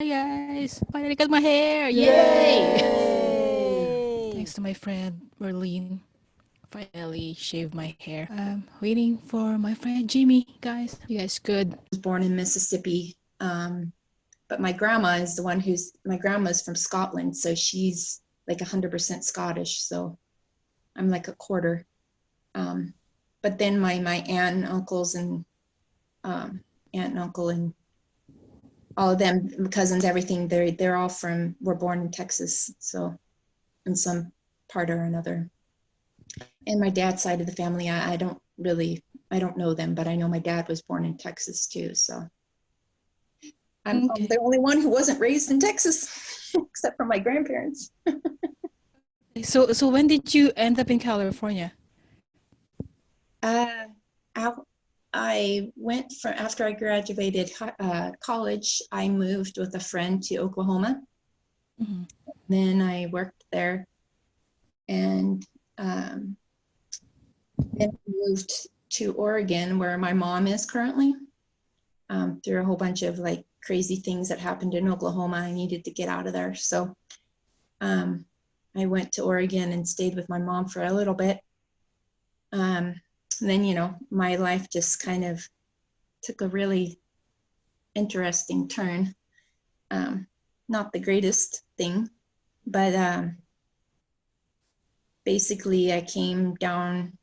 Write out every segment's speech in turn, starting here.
Hi guys! Finally got my hair! Yay! Yay! Thanks to my friend Merlene. Finally shaved my hair. I'm waiting for my friend Jimmy, guys. You guys good? Was born in Mississippi, but my grandma is the one my grandma's from Scotland, so she's like 100% Scottish. So I'm like a quarter. Um, but then my aunt and uncles and aunt and uncle and all of them cousins, everything they're all were born in Texas, so in some part or another. And my dad's side of the family, I don't know them, but I know my dad was born in Texas too. So I'm Okay. the only one who wasn't raised in Texas, except for my grandparents. So when did you end up in California? Uh, I, I went for after I graduated college. I moved with a friend to Oklahoma. Mm-hmm. Then I worked there, and then moved to Oregon, where my mom is currently. Through a whole bunch of like crazy things that happened in Oklahoma, I needed to get out of there. So um, I went to Oregon and stayed with my mom for a little bit. And then, my life just kind of took a really interesting turn. Not the greatest thing, but basically, I came down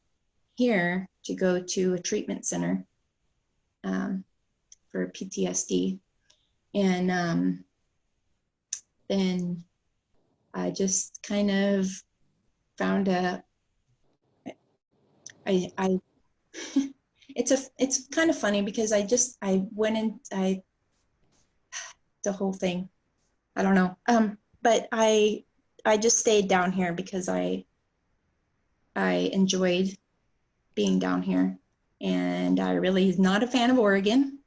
here to go to a treatment center um, for PTSD. And then I just kind of found I it's kind of funny because I went in the whole thing. I don't know. But I just stayed down here because I enjoyed being down here, and I really is not a fan of Oregon.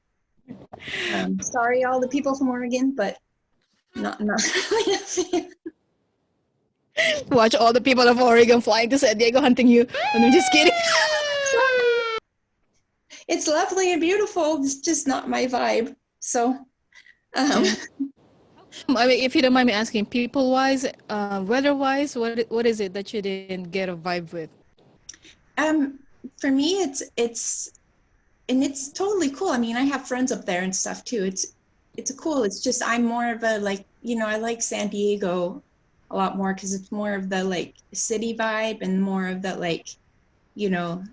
Sorry, all the people from Oregon, but not really a fan. Watch all the people of Oregon flying to San Diego hunting you. And I'm just kidding. It's lovely and beautiful. It's just not my vibe. So, um, Yeah. I mean, if you don't mind me asking, people wise, weather wise, what is it that you didn't get a vibe with? um, for me, it's totally cool. I mean, I have friends up there and stuff too. It's cool. It's just I'm more of a like, I like San Diego a lot more because it's more of the like city vibe and more of the like, you know,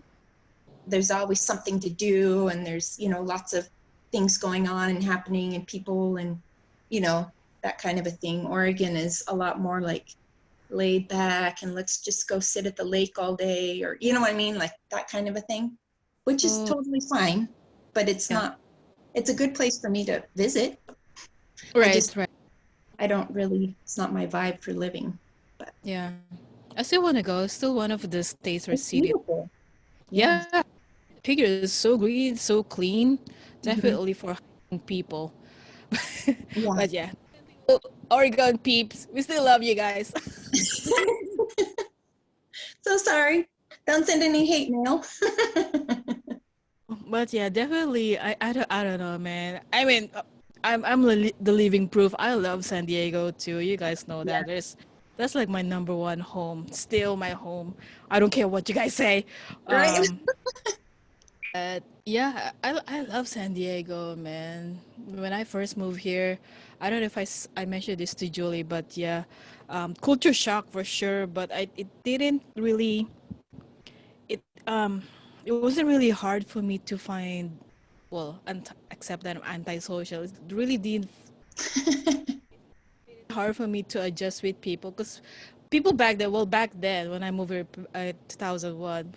there's always something to do and there's, lots of things going on and happening and people and, you know, that kind of a thing. Oregon is a lot more like laid back and let's just go sit at the lake all day or you know what I mean? Like that kind of a thing, which is Oh, totally fine, but yeah. it's a good place for me to visit. I Right, just, right. I don't really, it's not my vibe for living, but Yeah. I still want to go. It's still one of the states or it's cities. beautiful. Yeah. Yeah. Figure is so green, so clean. Hmm. Definitely for hiking people. Yeah. But yeah. Oh, Oregon peeps, we still love you guys. So sorry. Don't send any hate mail. But yeah, definitely. I don't know, man. I mean, the living proof. I love San Diego too. You guys know Yeah. that. That's like my number one home. Still my home. I don't care what you guys say. Right. Um, yeah, I love San Diego, man. When I first moved here, I don't know if I mentioned this to Julie, but yeah, culture shock for sure. But it didn't really it it wasn't really hard for me to find, well, accept that I'm antisocial. It really didn't hard for me to adjust with people because people back then, well, back then when I moved here 2001,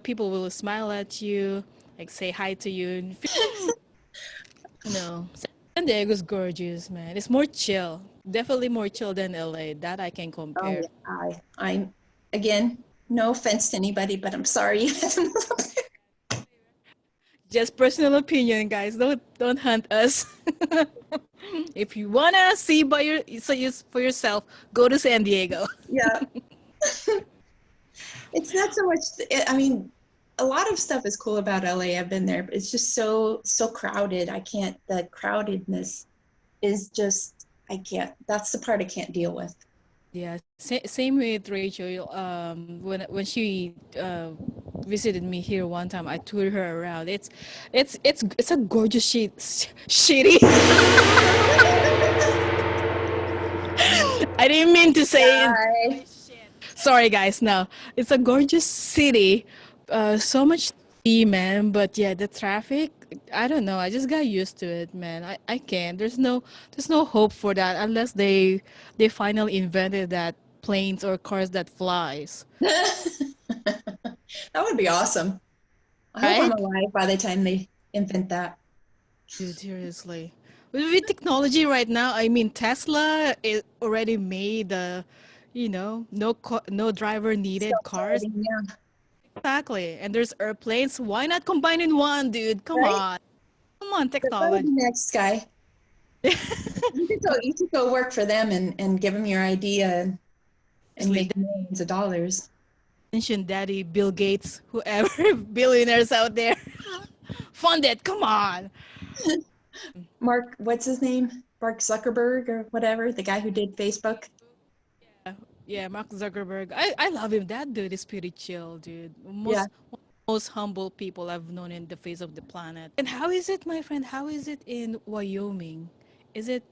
people will smile at you, like say hi to you, and San Diego's gorgeous, man. It's more chill, definitely more chill than LA. That I can Oh compare. yeah. I'm again, no offense to anybody, but I'm sorry you had to move up there. Just personal opinion, guys. Don't hunt us. If you wanna see for yourself, go to San Diego. Yeah. It's not so much, I mean, a lot of stuff is cool about LA. I've been there, but it's just so crowded. I can't, the crowdedness is just, I can't, that's the part I can't deal with. Yeah, same with Rachel. When she visited me here one time, I toured her around. It's a gorgeous shitty. I didn't mean to say it. Hi. Sorry, guys. No, it's a gorgeous city. So much to see, man. But yeah, the traffic. I don't know. I just got used to it, man. I can't. There's no hope for that unless they finally invented that planes or cars that flies, That would be awesome. I hope I'm right? alive by the time they invent that. Dude, seriously. With technology right now, I mean, Tesla it already made the, no driver needed cars. Self-driving, yeah. Exactly. And there's airplanes. Why not combine in one, dude? Come Right? on. Come on, That'll technology. be next, guy. You could go work for them and give them your idea and Seriously, make millions of dollars. mention daddy, Bill Gates, whoever, billionaires out there. Fund it. Come on. Mark, what's his name? Mark Zuckerberg or whatever, the guy who did Facebook. Yeah, Mark Zuckerberg. I love him. That dude is pretty chill, dude. Yeah. Most humble people I've known in the face of the planet. And how is it, my friend? How is it in Wyoming? Is it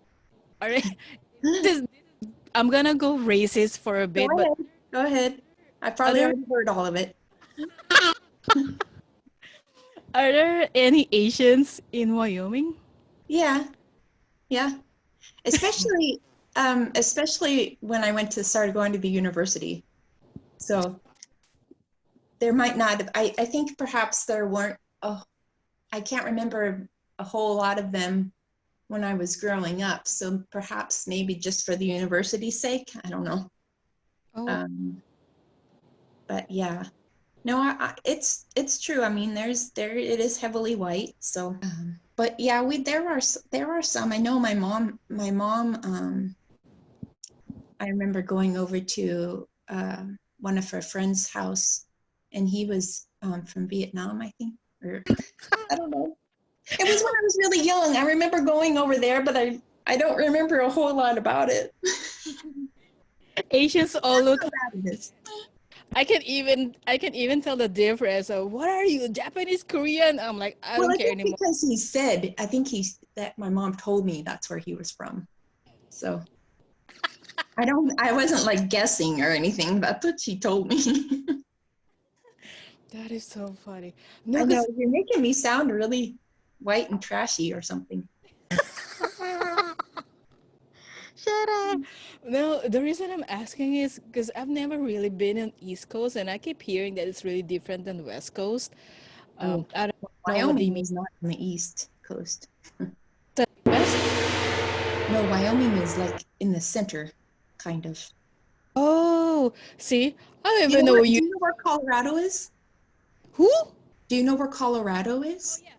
are this is, I'm gonna go racist for a Go bit, but ahead. Go ahead. I are probably there already heard all of it. are there any Asians in Wyoming? Yeah. Yeah. Especially when I went to started going to the university. So there might not have, I think perhaps there weren't, oh, I can't remember a whole lot of them when I was growing up. So perhaps maybe just for the university's sake, I don't know. Oh, Um, but yeah, no, it's true. I mean, there it is heavily white. So, but yeah, there are some. I know my mom. I remember going over to one of her friends' house, and he was from Vietnam, I think, or I don't know. It was when I was really young. I remember going over there, but I don't remember a whole lot about it. Asians all That's look. how bad it is. I can even tell the difference. So, what are you, Japanese, Korean? I'm like, I Well, don't I care think anymore. because he said, I think he's that my mom told me that's where he was from. So I wasn't like guessing or anything. That's what she told me. That is so funny. No, I know because you're making me sound really white and trashy or something. shut up. No, the reason I'm asking is because I've never really been on East Coast, and I keep hearing that it's really different than West Coast. Oh, I don't know what they Wyoming mean. is not on the East Coast. The West? No, Wyoming is like in the center, kind of. Oh, see, I don't even know you. Do you know where Colorado is? Who? Do you know where Colorado Oh is? yeah.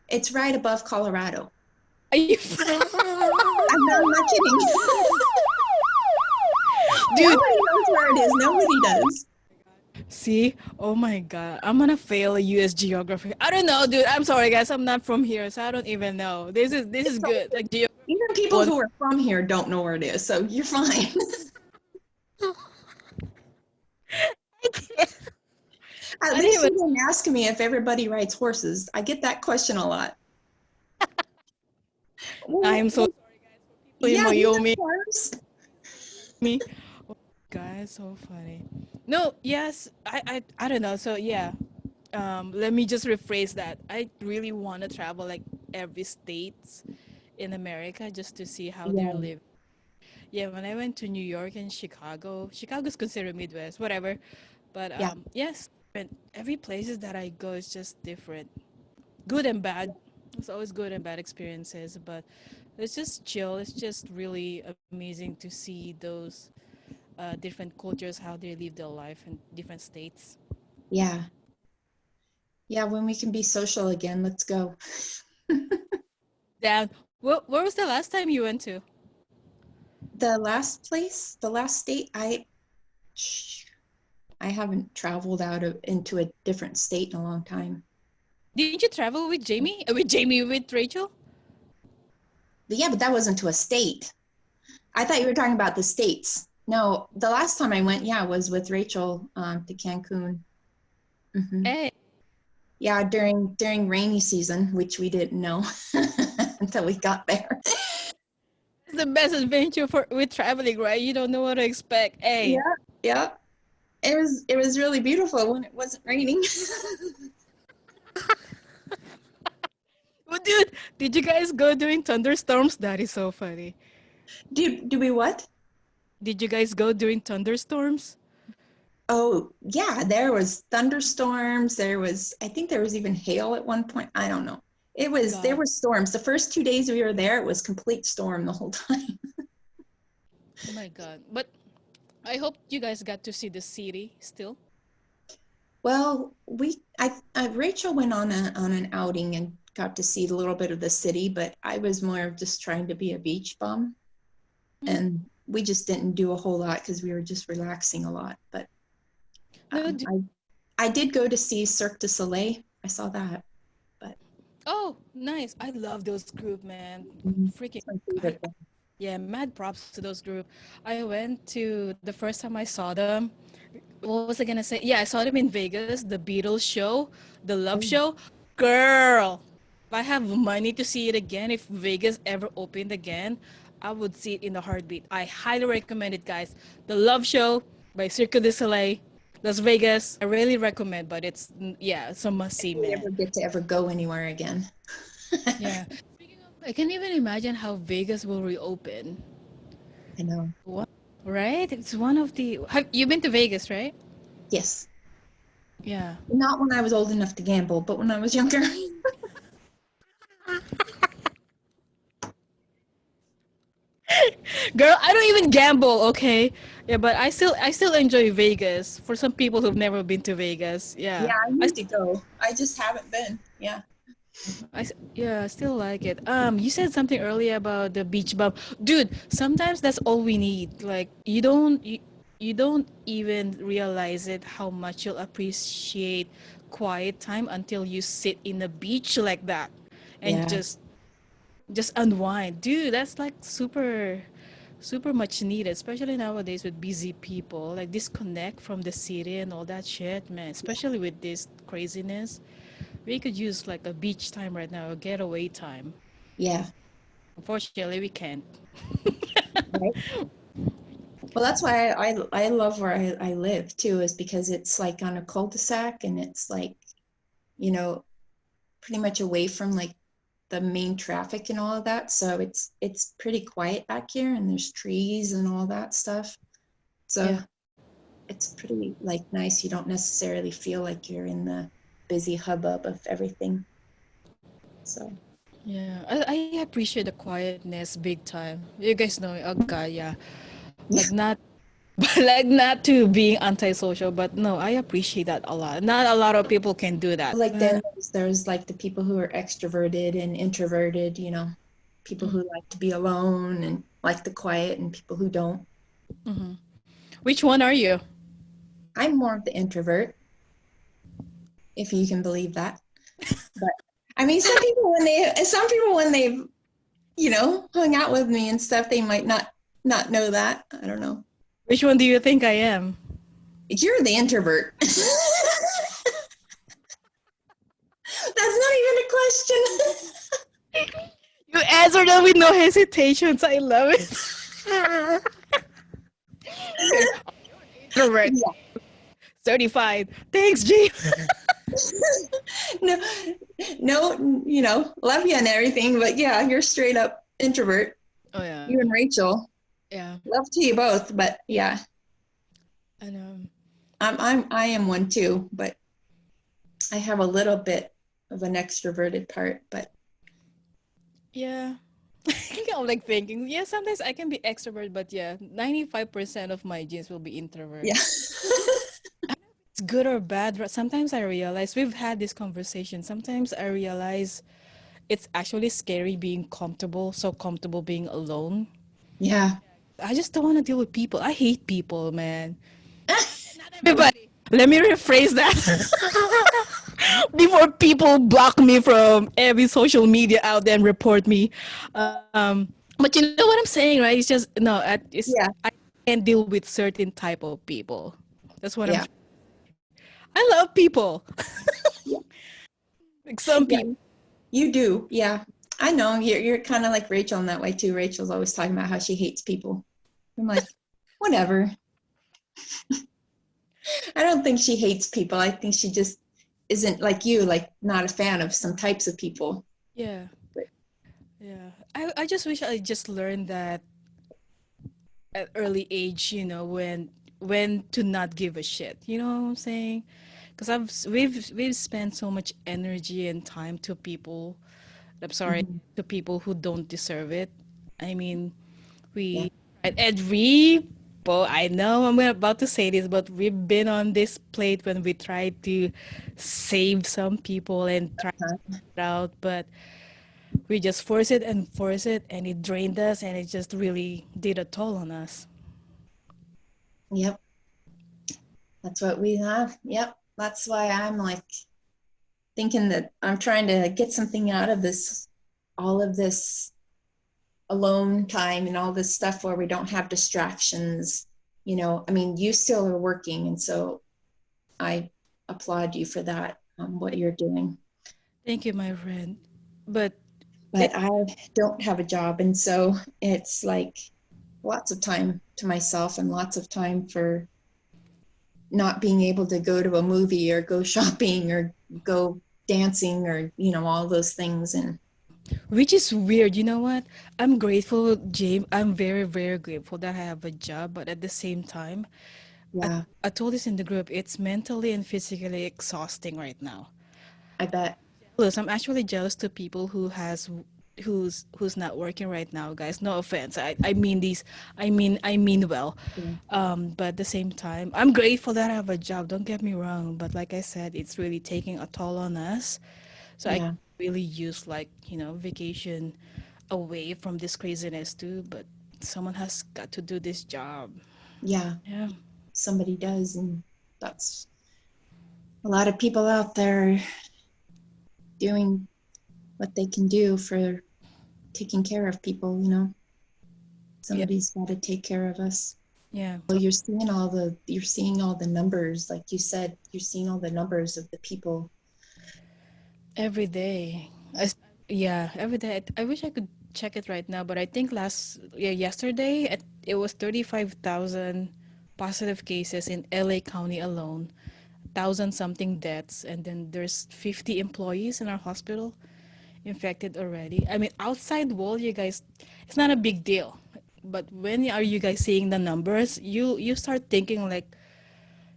It's right above Colorado. Are you? I'm not kidding. Dude, Nobody knows where it is. Nobody does. see? Oh my God. I'm gonna fail a US geography. I don't know, dude. I'm sorry, guys. I'm not from here, so I don't even know. This is It's good. Like geography even people one. who are from here don't know where it is, so you're fine. At I didn't least even. you didn't ask me if everybody rides horses. I get that question a lot. I'm so Well, sorry, guys. For people in yeah, do you have Wyoming, cars? me. Oh, guys, so funny. No, yes, I don't know. So yeah, let me just rephrase that. I really want to travel like every states in America just to see how they're Yeah, living. Yeah, when I went to New York and Chicago, Chicago's considered Midwest, whatever. But yeah, yes, and every places that I go is just different, good and bad. It's always good and bad experiences, but it's just chill. It's just really amazing to see those different cultures, how they live their life in different states. yeah. Yeah, when we can be social again, let's go. Dan, where was the last time you went to? The last state, I haven't traveled into a different state in a long time. Didn't you travel with Jamie? With Jamie, with Rachel? But yeah, but that wasn't to a state. I thought you were talking about the states. No, the last time I went, yeah, was with Rachel to Cancun. Hmm. Hey, Yeah, during rainy season, which we didn't know until we got there. it's the best adventure for with traveling, right? You don't know what to expect. Yeah, Hey, yeah. It was really beautiful when it wasn't raining. well, dude, did you guys go during thunderstorms? That is so funny. Do we what? Did you guys go during thunderstorms? Oh, yeah, there was thunderstorms. I think there was even hail at one point. I don't know. There God, were storms. The first 2 days we were there, it was complete storm the whole time. oh my God. But I hope you guys got to see the city still. Well, Rachel went on an outing and got to see a little bit of the city, but I was more of just trying to be a beach bum, Mm. and we just didn't do a whole lot because we were just relaxing a lot. But No, um, I did go to see Cirque du Soleil. I saw that, but oh, nice. I love those group, man. Freaking, it's my I favorite thing. yeah, mad props to those group. I went to the first time I saw them. What was I gonna say? Yeah, I saw them in Vegas, the Beatles show, the Love Oh, Show. Girl, if I have money to see it again, if Vegas ever opened again, I would see it in a heartbeat. I highly recommend it, guys. The Love Show by Cirque du Soleil, Las Vegas. I really recommend, but yeah, it's a must see, we man. ever get to ever go anywhere again. Yeah. I can even imagine how Vegas will reopen. I know. What? Right? It's one of the. Have you been to Vegas, right? Yes. Yeah. Not when I was old enough to gamble, but when I was younger. Girl, I don't even gamble, okay? Yeah, but I still enjoy Vegas. For some people who've never been to Vegas, Yeah, yeah. I need to go. I just haven't been. Yeah. Yeah, I still like it. You said something earlier about the beach bum. Dude, sometimes that's all we need. Like you don't even realize it how much you'll appreciate quiet time until you sit in the beach like that and Yeah. just unwind. Dude, that's like super much needed, especially nowadays with busy people. Like disconnect from the city and all that shit, man. Especially with this craziness. We could use like a beach time right now, a getaway time. Yeah. Unfortunately, we can't. Right. Well, that's why I love where I live too, is because it's like on a cul-de-sac and it's like, you know, pretty much away from like the main traffic and all of that. So it's pretty quiet back here and there's trees and all that stuff. So Yeah. it's pretty like nice. You don't necessarily feel like you're in the busy hubbub of everything. So Yeah, I appreciate the quietness big time. You guys know, oh god, yeah, like not, like not to being antisocial, but no, I appreciate that a lot. Not a lot of people can do that. like then there's like the people who are extroverted and introverted, people who like to be alone and like the quiet and people who don't. Which one are you? I'm more of the introvert, if you can believe that. But I mean, some people when they've, hung out with me and stuff, they might not know that. I don't know. Which one do you think I am? You're the introvert. That's not even a question. You answered that with no hesitations. I love it. Introvert, Yeah. certified. Thanks, James. No, no, love you and everything, but yeah, you're straight up introvert. Oh yeah, You and Rachel, yeah. love to you both, but yeah, And I am one too, but I have a little bit of an extroverted part, but yeah. I'm like thinking, yeah, sometimes I can be extrovert, but yeah, 95% of my genes will be introvert. yeah. It's good or bad. Sometimes I realize we've had this conversation. Sometimes I realize it's actually scary being comfortable, so comfortable being alone. Yeah. I just don't want to deal with people. I hate people, man. Everybody. Let me rephrase that. before people block me from every social media out there and report me. But you know what I'm saying, right? It's just no, I Yeah, can't deal with certain type of people. That's what yeah, I love people, yeah, like some yeah. people. You do, yeah. I know you're kind of like Rachel in that way too. Rachel's always talking about how she hates people. I'm like, whatever. I don't think she hates people. I think she just isn't like you, like not a fan of some types of people. Yeah, But yeah. I just wish I just learned that at early age, when to not give a shit. You know what I'm saying? Because we've spent so much energy and time to people. I'm sorry, mhm, to people who don't deserve it. I mean, yeah, we and we. Well, I know I'm about to say this, but we've been on this plate when we tried to save some people and try huh, it out, but we just force it, and it drained us, and it just really did a toll on us. yep. That's what we have. Yep. That's why I'm like thinking that I'm trying to get something out of this, all of this alone time and all this stuff where we don't have distractions. I mean, you still are working, and so I applaud you for that, what you're doing. Thank you, my friend. But it, But I don't have a job, and so it's like lots of time to myself and lots of time for not being able to go to a movie or go shopping or go dancing or all those things. And which is weird. You know what? I'm grateful, James. I'm very, very grateful that I have a job, but at the same time, I, yeah, I told this in the group, it's mentally and physically exhausting right now. I bet. Jealous. I'm actually jealous to people who's not working right now, guys. No offense. I mean well. Yeah, But at the same time, I'm grateful that I have a job. Don't get me wrong. But like I said, it's really taking a toll on us. So I yeah, really use, like, vacation away from this craziness too. But someone has got to do this job. yeah, Yeah. somebody does. And that's a lot of people out there doing what they can do for taking care of people. Yeah. Somebody's got to take care of us. Yeah. Well, you're seeing all the numbers, like you said, you're seeing all the numbers of the people. Every day. Yeah, every day. I wish I could check it right now, but I think yesterday it was 35,000 positive cases in LA County alone, thousand something deaths, and then there's 50 employees in our hospital infected already. I mean, outside wall, you guys, it's not a big deal. But when are you guys seeing the numbers, you start thinking like,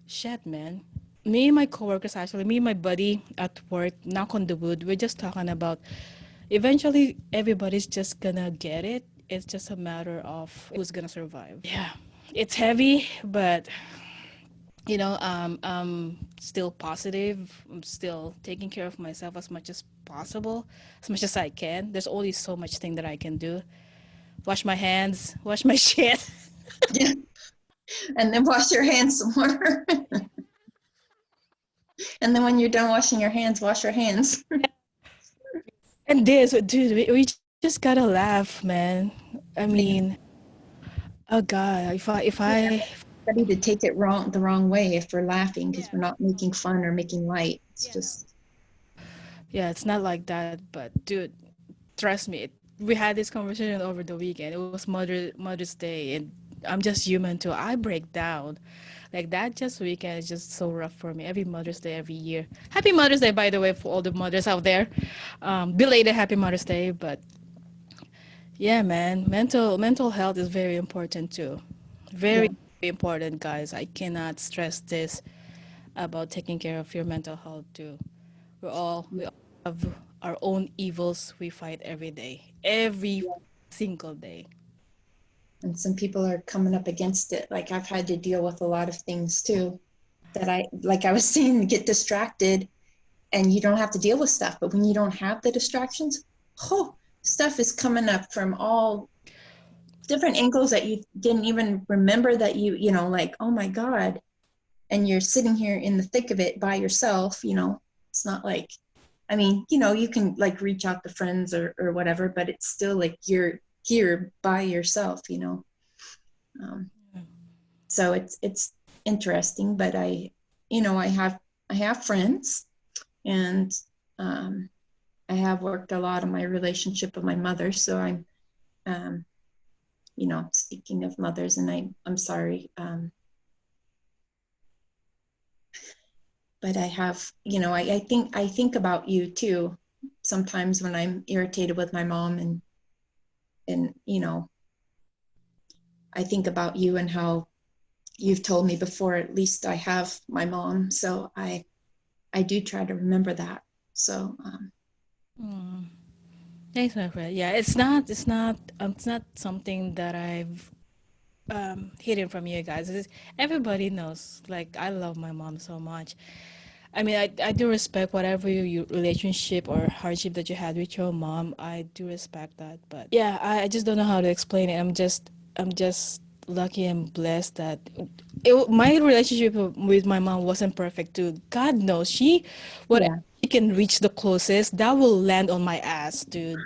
shit, man. Me and my coworkers, actually, me and my buddy at work, knock on the wood, we're just talking about eventually everybody's just gonna get it. It's just a matter of who's gonna survive. Yeah, it's heavy, but I'm still positive. I'm still taking care of myself as much as possible, as much as I can. There's only so much thing that I can do. Wash my hands, wash my shit. Yeah. And then wash your hands some more. And then when you're done washing your hands, wash your hands. And this, dude, we just gotta laugh, man. I mean, oh God, if I Ready to take it wrong the wrong way if we're laughing because we're not making fun or making light. It's just yeah, it's not like that, but dude, trust me, we had this conversation over the weekend. It was Mother's Day, and I'm just human too. I break down. Like that just weekend is just so rough for me. Every Mother's Day every year. Happy Mother's Day, by the way, for all the mothers out there. Belated Happy Mother's Day, but yeah, man, mental health is very important too. yeah, Very important, guys. I cannot stress this about taking care of your mental health too. We all have our own evils we fight every day, every yeah. single day. And some people are coming up against it. Like I've had to deal with a lot of things too that like I was saying, get distracted and you don't have to deal with stuff. But when you don't have the distractions, stuff is coming up from all different angles that you didn't even remember that like, oh my God. And you're sitting here in the thick of it by yourself. It's not like, I mean, you know, you can like reach out to friends or whatever, but it's still like you're here by yourself, you know. Um, so it's interesting, but you know, I have friends, and um, I have worked a lot on my relationship with my mother. So um, you know, speaking of mothers, and I'm sorry, but I have, you know, I think about you too sometimes when I'm irritated with my mom, and you know, I think about you and how you've told me before, at least I have my mom. So I do try to remember that. So Thanks, my friend. Yeah, it's not something that I've hidden from you guys. Everybody knows. Like, I love my mom so much. I mean, I do respect whatever your relationship or hardship that you had with your mom. I do respect that, but yeah, I just don't know how to explain it. I'm just lucky and blessed that my relationship with my mom wasn't perfect too. God knows whatever yeah, she can reach the closest, that will land on my ass, dude.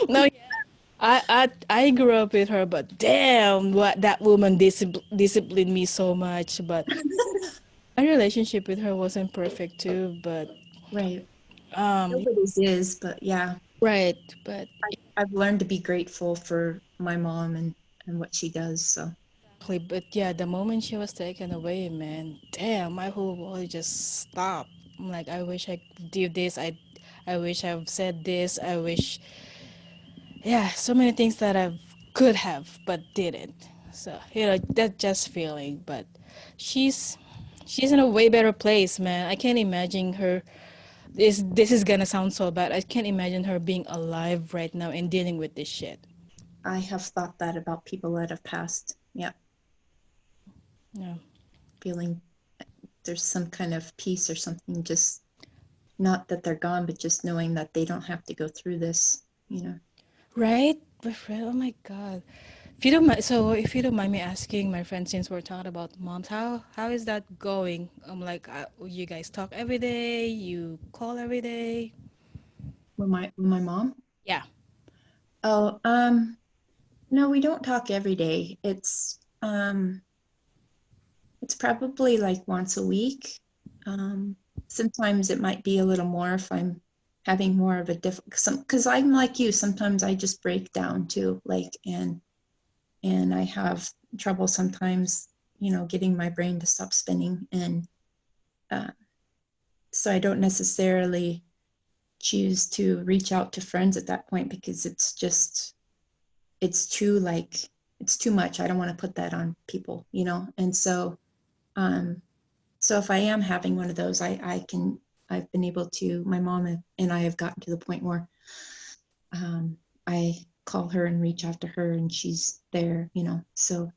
No, yeah. I grew up with her, but damn, what that woman disciplined me so much. But my relationship with her wasn't perfect too. But right. um, Nobody's is, but yeah, right. But I've learned to be grateful for my mom and what she does. So exactly. But yeah, the moment she was taken away, man, damn, my whole world just stopped. I'm like, I wish I could do this. I wish I've said this. I wish, yeah, so many things that I could have but didn't. So that just feeling. But she's she's in a way better place, man. I can't imagine her. This is gonna sound so bad. I can't imagine her being alive right now and dealing with this shit. I have thought that about people that have passed. Yeah, Yeah. feeling there's some kind of peace or something, just not that they're gone, but just knowing that they don't have to go through this, you know. Right, my friend. Oh my god. If you don't mind, so if you don't mind me asking, my friend, since we're talking about moms, how is that going? I'm like, you guys talk every day. You call every day. With my mom. Yeah. Oh, no, we don't talk every day. It's probably like once a week. Um, Sometimes it might be a little more if I'm having more of a because I'm like you, sometimes I just break down too, like, and I have trouble sometimes, you know, getting my brain to stop spinning. And uh, so I don't necessarily choose to reach out to friends at that point because it's just, it's too like, it's too much. I don't want to put that on people, you know? And um, so if I am having one of those, I've been able to, my mom and I have gotten to the point where I call her and reach out to her and she's there, you know? So,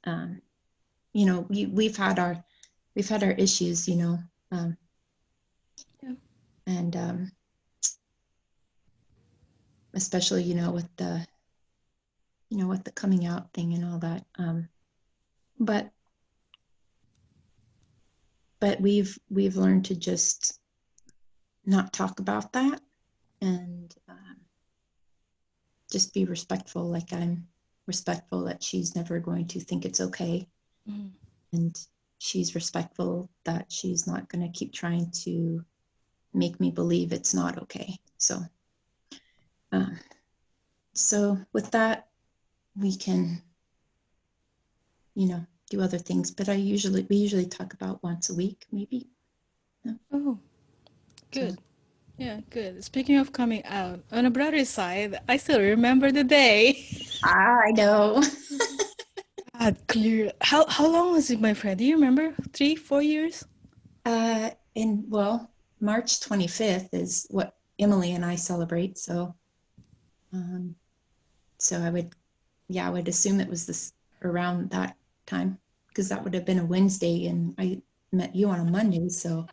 um, you know, we've had our issues, you know, um, Yeah. and especially, you know, with the coming out thing and all that. But we've learned to just not talk about that, and just be respectful. Like I'm respectful that she's never going to think it's okay, Mhm. and she's respectful that she's not going to keep trying to make me believe it's not okay. Um, so with that, we can, you know, do other things. But we usually talk about once a week, maybe. Yeah. Oh, So good. Yeah, good. Speaking of coming out, on a brother's side, I still remember the day. I know. God, clear. How long was it, my friend? Do you remember? 3, 4 years? And well, March 25th is what Emily and I celebrate. Um, so I would assume it was this around that time because that would have been a Wednesday and I met you on a Monday. So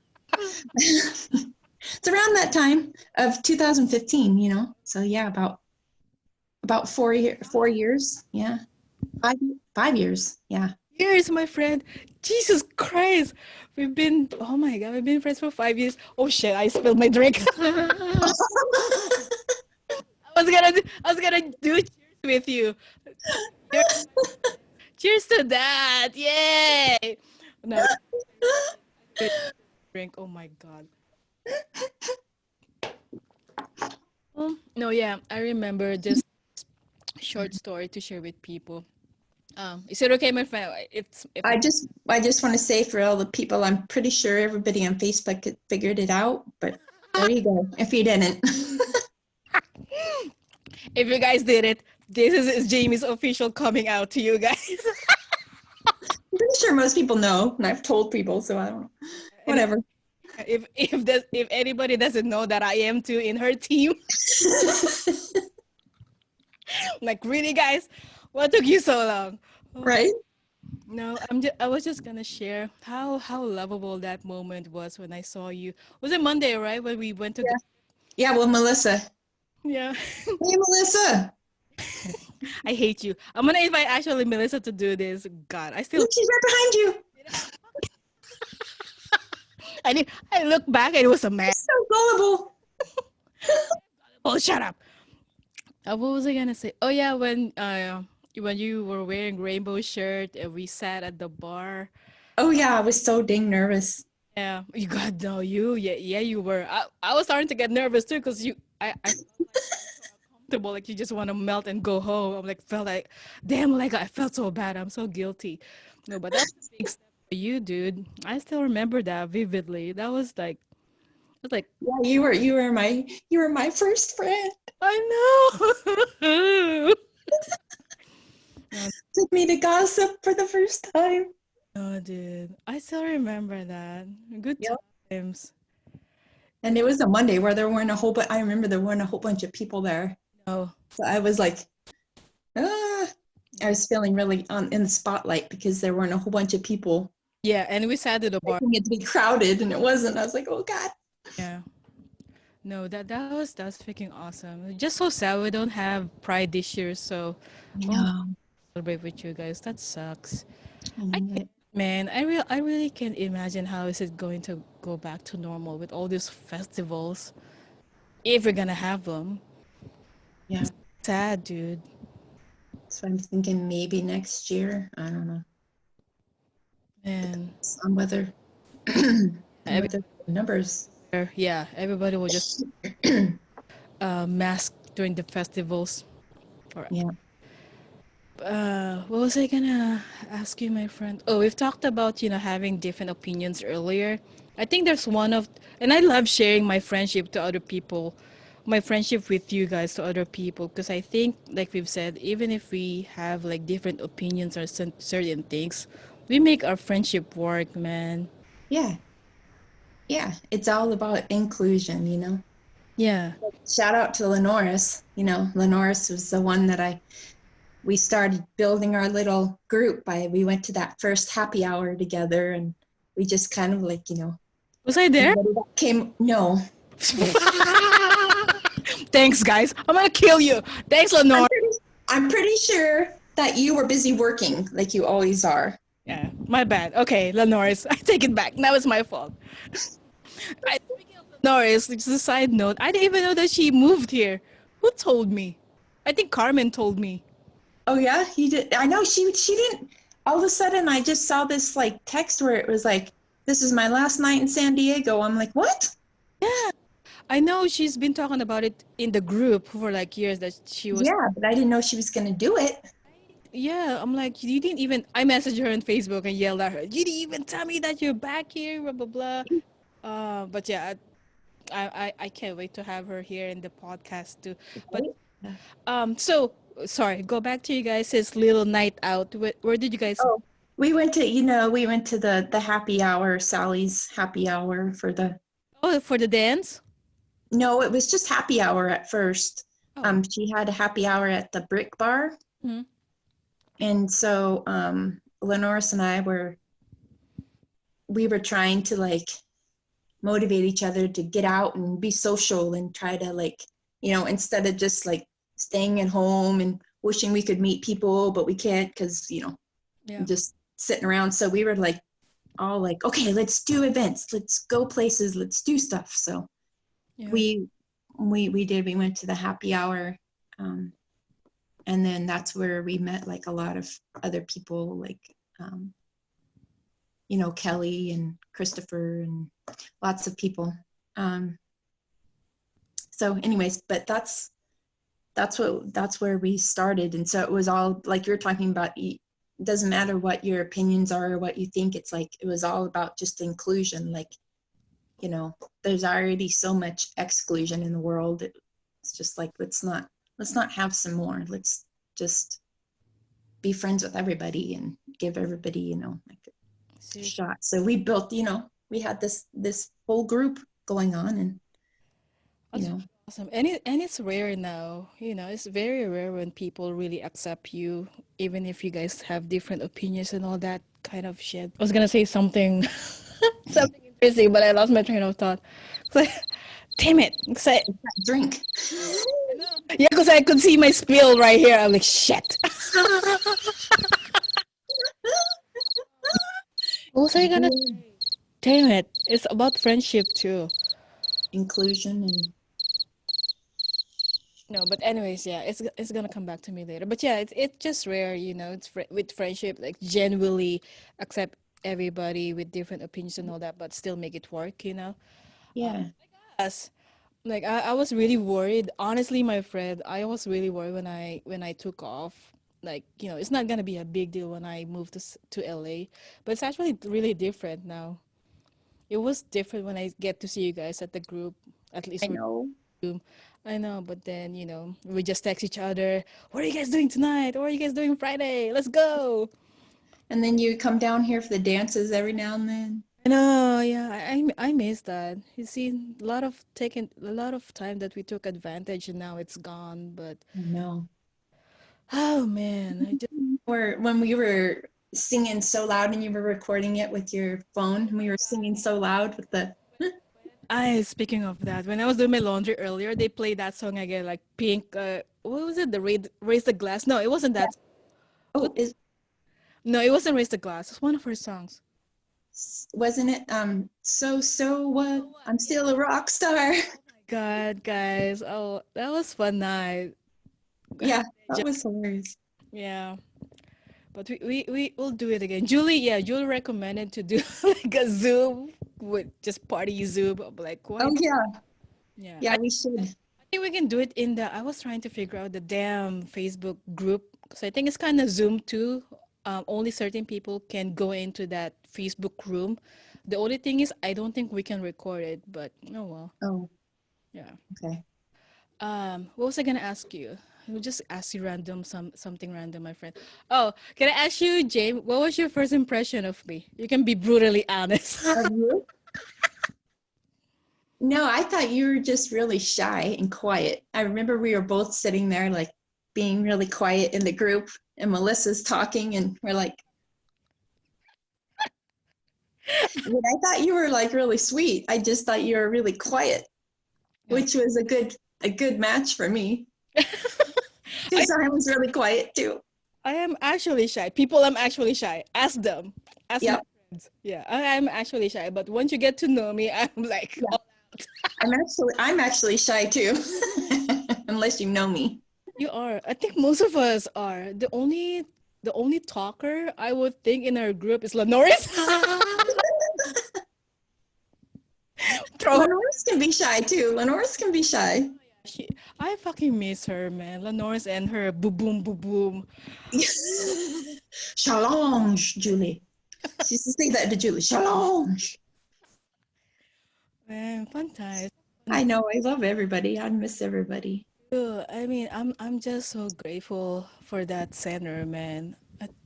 it's around that time of 2015, you know? So yeah, about 4 years. Yeah. 5 years. Yeah. Years, my friend. Jesus Christ. Oh my God, we've been friends for 5 years. Oh shit, I spilled my drink. I was gonna do cheers with you. Cheers, cheers to that. Yay. No, good drink. Oh my God. No, yeah, I remember just short story to share with people. Is it okay, my friend? It's if I just want to say for all the people, I'm pretty sure everybody on Facebook had figured it out, but there you go. If you didn't, if you guys did it, this is Jamie's official coming out to you guys. I'm pretty sure most people know, and I've told people, so I don't know. And Whatever. if anybody doesn't know that I am too in her team, like really, guys, what took you so long? Oh, Right? no, I was just gonna share how lovable that moment was when I saw you. Was it Monday, right? When we went to Yeah. Yeah, well, Melissa. yeah. Hey, Melissa. I hate you. I'm gonna invite actually Melissa to do this. God, I still Look, she's right behind you. I look back and it was a man. She's so gullible. Oh, shut up. What was I gonna say? Oh yeah, when you were wearing rainbow shirt and we sat at the bar. Oh, yeah, I was so dang nervous. Yeah, you got no you. Yeah, you were. I was starting to get nervous too because I felt comfortable like you just want to melt and go home. I'm like felt like damn like I felt so bad. I'm so guilty. No, but that was a big step for you, dude. I still remember that vividly. That was like I was like Yeah, you were my first friend. I know. No, Took me to gossip for the first time. no, dude. I still remember that. Good Yep. times. And it was a Monday where there weren't a whole but I remember there weren't a whole bunch of people there. No. So I was like, ah, I was feeling really in the spotlight because there weren't a whole bunch of people. Yeah, and we sat at the bar. Expecting it to be crowded and it wasn't. I was like, oh God. Yeah. No, that was freaking awesome. Just so sad we don't have Pride this year, so I won't know. celebrate with you guys. That sucks. I I know can't, it. man. I really can't imagine how is it going to go back to normal with all these festivals if we're gonna have them. Yeah. Sad, dude. So I'm thinking maybe next year. I don't know. Man, On whether on every, whether the numbers. yeah, everybody will just mask during the festivals. Or Yeah. what was I gonna ask you, my friend? Oh, we've talked about, having different opinions earlier. I think there's one of, and I love sharing my friendship to other people, my friendship with you guys to other people, because I think, like we've said, even if we have like different opinions or certain things, we make our friendship work, man. Yeah. Yeah. It's all about inclusion. Yeah. Shout out to Lenoris. Lenoris was the one that we started building our little group by we went to that first happy hour together and we just kind of like, Was I there? anybody that came no. Thanks, guys. I'm gonna kill you. Thanks, I'm Lenore. pretty, I'm pretty sure that you were busy working like you always are. Yeah, my bad. Okay, Lenore's. I take it back. Now it's my fault. Speaking of Lenore's, just a side note, I didn't even know that she moved here. Who told me? I think Carmen told me. Oh yeah, you did. I know she didn't. All of a sudden, I just saw this like text where it was like, "This is my last night in San Diego." I'm like, "What?" Yeah, I know she's been talking about it in the group for like years that she was. Yeah, but I didn't know she was gonna do it. Yeah, I'm like, you didn't even. I messaged her on Facebook and yelled at her. You didn't even tell me that you're back here, blah blah blah. But yeah, I can't wait to have her here in the podcast too. But Right? so sorry, go back to you guys' little night out. Where did you guys? Oh, we went to the happy hour, Sally's happy hour for the. Oh, for the dance? No, it was just happy hour at first. Oh. She had a happy hour at the Brick Bar, Hmm. and so Lenoris and I we were trying to like motivate each other to get out and be social and try to like, instead of just like staying at home and wishing we could meet people, but we can't because, Yeah. just sitting around. So we were like all like, okay, let's do events, let's go places, let's do stuff. So Yeah. we did. We went to the happy hour, and then that's where we met like a lot of other people, like you know, Kelly and Christopher and lots of people. So anyways, but that's where we started. And so it was all like you're talking about, it doesn't matter what your opinions are or what you think. It's like it was all about just inclusion. Like, you know, there's already so much exclusion in the world. It's just like let's not have some more. Let's just be friends with everybody and give everybody, you know, like a Seriously. shot. So we built, you know, we had this whole group going on, and you That's know, awesome. And it's rare now. You know, it's very rare when people really accept you, even if you guys have different opinions and all that kind of shit. I was gonna say something something interesting, but I lost my train of thought. It's like, damn it. 'Cause drink. yeah, because I could see my spill right here. I'm like, shit. What was I gonna Damn it. It's about friendship too. Inclusion and No, but anyways, yeah, it's gonna come back to me later. But yeah, it's just rare, you know. With friendship, like genuinely accept everybody with different opinions and all that, but still make it work, you know. yeah. Yes, like I was really worried. Honestly, my friend, I was really worried when I took off. Like, you know, it's not gonna be a big deal when I moved to LA, but it's actually really different now. It was different when I get to see you guys at the group. At I least we're know. Zoom. I know, but then, you know, we just text each other. What are you guys doing tonight? What are you guys doing Friday? Let's go. And then you come down here for the dances every now and then. I know, yeah, I miss that. You see, a lot of time that we took advantage and now it's gone. But I know. oh man, I just Or when we were singing so loud and you were recording it with your phone, and we were singing so loud with the I speaking of that, when I was doing my laundry earlier, they played that song again, like Pink. What was it? The raise the glass. No, it wasn't yeah. that. Oh, What? is No, it wasn't raise the glass. It's one of her songs. wasn't it so what? I'm still a rock star. God, guys. Oh, that was fun night. Yeah, that was hilarious. Yeah. But we will do it again. Julie, yeah, Julie recommended to do like a Zoom with just party Zoom. I'm like, why Oh not? yeah. Yeah. Yeah, we should. I think we can do it in the I was trying to figure out the damn Facebook group because I think it's kind of Zoom too. Only certain people can go into that Facebook room. The only thing is I don't think we can record it, but oh well. Oh, Yeah. okay. What was I gonna ask you? I'll just ask you something random, my friend. Oh, can I ask you, James? What was your first impression of me? You can be brutally honest. Of you? No, I thought you were just really shy and quiet. I remember we were both sitting there like being really quiet in the group, and Melissa's talking and we're like, but I thought you were like really sweet. I just thought you were really quiet, Yeah. which was a good match for me I because I was really quiet too. I am actually shy. People, I'm actually shy. Ask them. Ask my Yep. friends. Yeah, I am actually shy. But once you get to know me, I'm like, Yeah. oh, I'm actually shy too, unless you know me. you are. I think most of us are. The only talker I would think in our group is Lenoris. Throw her. Lenore's can be shy too. Lenore's can be shy. She, I fucking miss her, man. Lenoris and her boom boom boom boom. Challenge, Julie. She used to say that to Julie. Challenge. Man, fun times. I know. I love everybody. I miss everybody. I mean, I'm just so grateful for that center, man.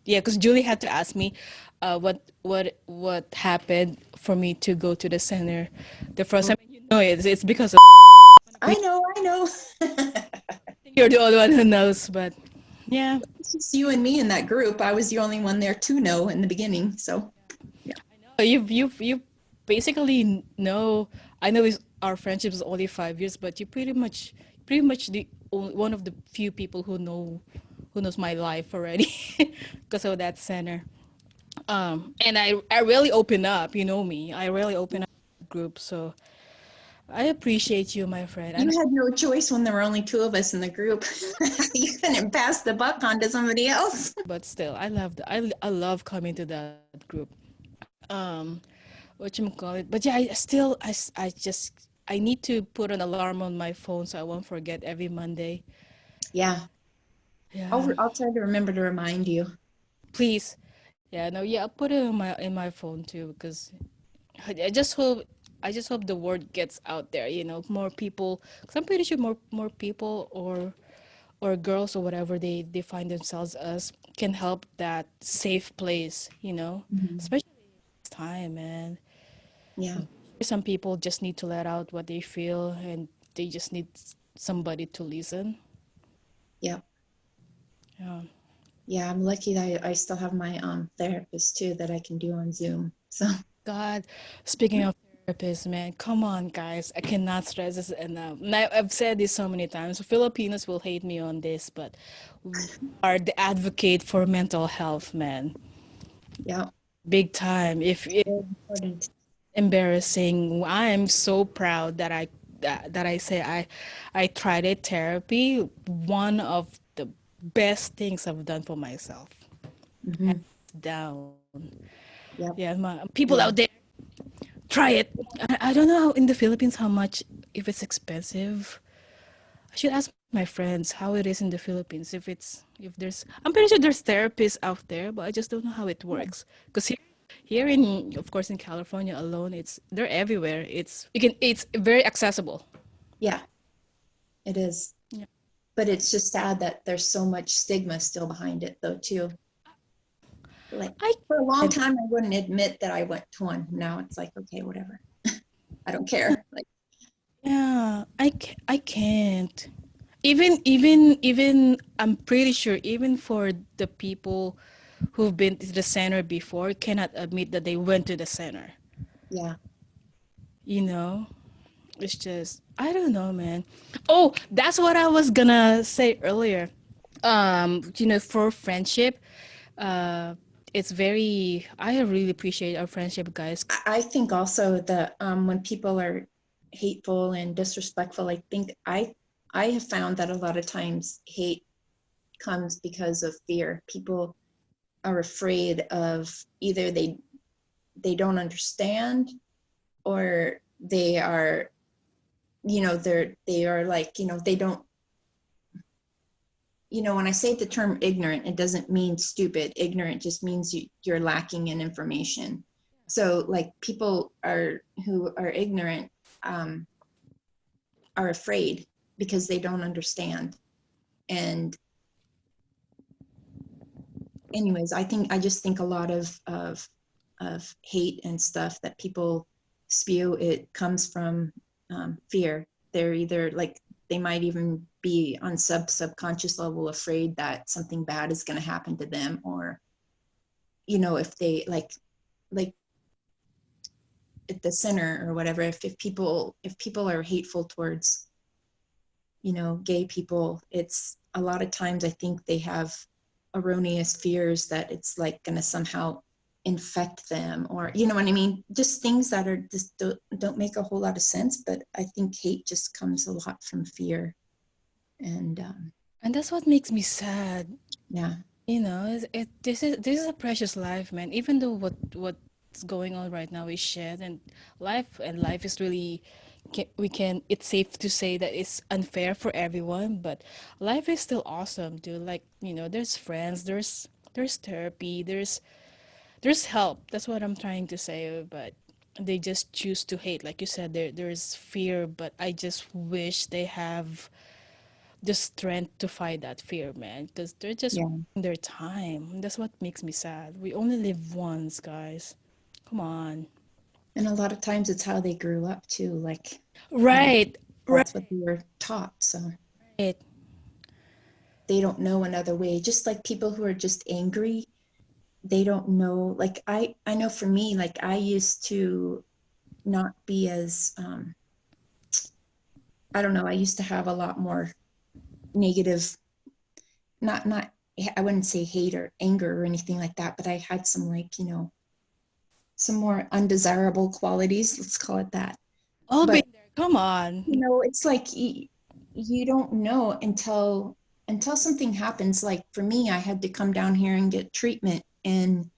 Yeah, because Julie had to ask me, what happened for me to go to the center the first time. You know, it's because of I know. I know. you're the only one who knows, but yeah. It's just you and me in that group. I was the only one there to know in the beginning. So yeah. You basically know. I know our friendship is only 5 years, but you pretty much one of the few people who knows my life already because of that center. And I really open up, you know me. I really open up in the group. So I appreciate you, my friend. You And had no choice when there were only two of us in the group. You couldn't pass the buck on to somebody else. but still, I love coming to that group. Um, what you call it? But yeah, I still I just I need to put an alarm on my phone so I won't forget every Monday. Yeah, Yeah, I'll try to remember to remind you. please. Yeah, no, yeah, I'll put it in my phone too because I just hope the word gets out there. You know, more people. Cause I'm pretty sure more people or girls or whatever they find themselves as can help that safe place. You know, Mhm. especially this time, man. Yeah, Some people just need to let out what they feel and they just need somebody to listen. yeah, Yeah. yeah. I'm lucky that I still have my therapist too that I can do on Zoom. So God, speaking of therapists, man, come on, guys. I cannot stress this enough. And I've said this so many times. Filipinos will hate me on this, but we are the advocate for mental health, man. yeah, Big time. If it's very important. embarrassing, I am so proud that that I say I tried it therapy. One of the best things I've done for myself. Hands Hmm. down. Yeah, Yep. people out there, Yeah. try it. I don't know how in the Philippines how much if it's expensive. I should ask my friends how it is in the Philippines if there's I'm pretty sure there's therapists out there, but I just don't know how it Yeah. works. Because here in of course in California alone, they're everywhere. It's very accessible. Yeah, it is. Yeah. But it's just sad that there's so much stigma still behind it, though, too. Like I for a long can't. time, I wouldn't admit that I went to one. Now it's like, okay, whatever. I don't care. Like, Yeah, I can't. Even I'm pretty sure even for the people who've been to the center before cannot admit that they went to the center. yeah, You know, it's just I don't know, man. Oh, that's what I was gonna say earlier. For friendship, uh, it's very. I really appreciate our friendship, guys. I think also that when people are hateful and disrespectful, I have found that a lot of times hate comes because of fear. People are afraid of either they don't understand or they are they are like they don't when I say the term ignorant, it doesn't mean stupid. Ignorant just means you're lacking in information. So like people are who are ignorant um, are afraid because they don't understand. And anyways, I just think a lot of hate and stuff that people spew, it comes from fear. They're either like they might even be on subconscious level afraid that something bad is going to happen to them, or if they like at the center or whatever, if people are hateful towards gay people, it's a lot of times I think they have erroneous fears that it's like going to somehow infect them, or you know what I mean, just things that are just don't make a whole lot of sense. But I think hate just comes a lot from fear. And And that's what makes me sad. yeah, This is a precious life, man. Even though what's going on right now is shit, and life is really, we can. It's safe to say that it's unfair for everyone, but life is still awesome, dude. Like there's friends, there's therapy, there's help. That's what I'm trying to say, but they just choose to hate. Like you said, there's fear, but I just wish they have the strength to fight that fear, man, because they're just yeah. wasting their time. That's what makes me sad. We only live once, guys. Come on. And a lot of times it's how they grew up too, like um, Right, right, that's what they were taught, so right. they don't know another way. Just like people who are just angry, they don't know. Like I know for me, like I used to not be as I don't know, I used to have a lot more negative, not I wouldn't say hate or anger or anything like that, but I had some like, some more undesirable qualities, let's call it that. All been But there. Come on. it's like you don't know until something happens. Like for me, I had to come down here and get treatment, and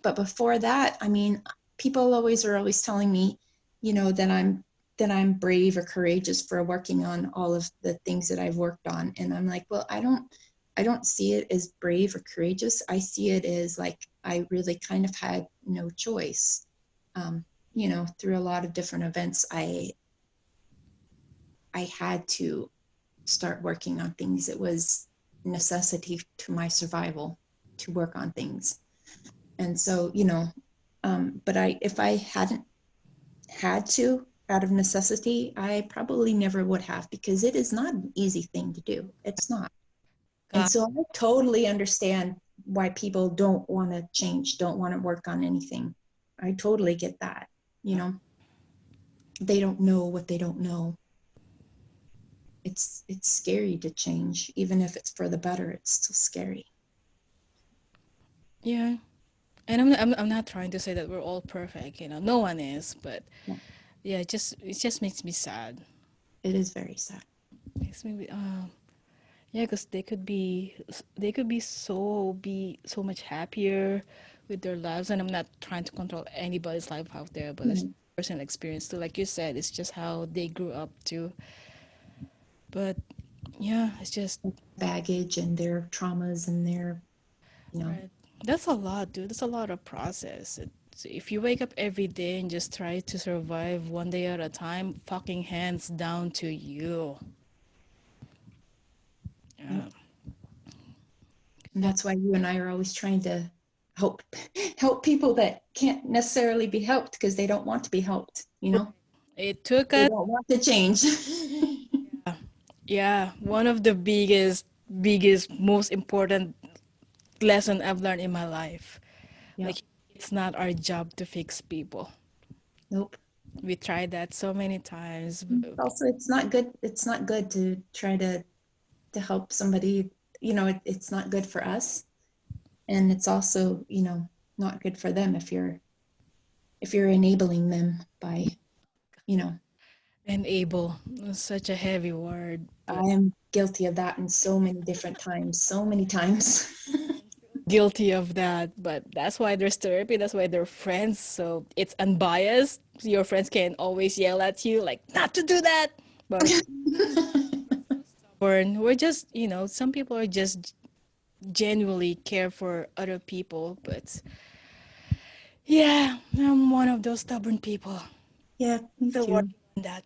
but before that, I mean, people are always telling me, that I'm brave or courageous for working on all of the things that I've worked on. And I'm like, well, I don't see it as brave or courageous. I see it as like I really kind of had no choice. Through a lot of different events, I had to start working on things. It was necessity to my survival to work on things. And so, but if I hadn't had to out of necessity, I probably never would have, because it is not an easy thing to do. It's not. And God. so I totally understand why people don't want to change, don't want to work on anything. I totally get that. They don't know what they don't know. It's scary to change, even if it's for the better. It's still scary. Yeah. And I'm not trying to say that we're all perfect, you know. No one is, but Yeah, yeah, it just makes me sad. it is very sad. Makes me yeah, because they could be so much happier with their lives, and I'm not trying to control anybody's life out there, but it's Mhm. personal experience too. Like you said, it's just how they grew up too. But yeah, it's just Baggage and their traumas and their, you know, right. That's a lot, dude. That's a lot of process. If you wake up every day and just try to survive one day at a time, fucking hands down to you. yep. Yeah. And that's why you and I are always trying to help help people that can't necessarily be helped because they don't want to be helped. It took They us. don't want to change. Yeah, one of the biggest, most important lesson I've learned in my life. Yeah. Like, it's not our job to fix people. Nope. We tried that so many times. Also, it's not good to try to help somebody. It's not good for us, and it's also, not good for them if you're enabling them by, you know Enable, such a heavy word, I but am guilty of that in so many different times, so many times. guilty of that. But that's why there's therapy. That's why they're friends. So it's unbiased. Your friends can always yell at you, like, not to do that. But we're just, some people are just genuinely care for other people. But yeah, I'm one of those stubborn people. Yeah, me Still too. working on that.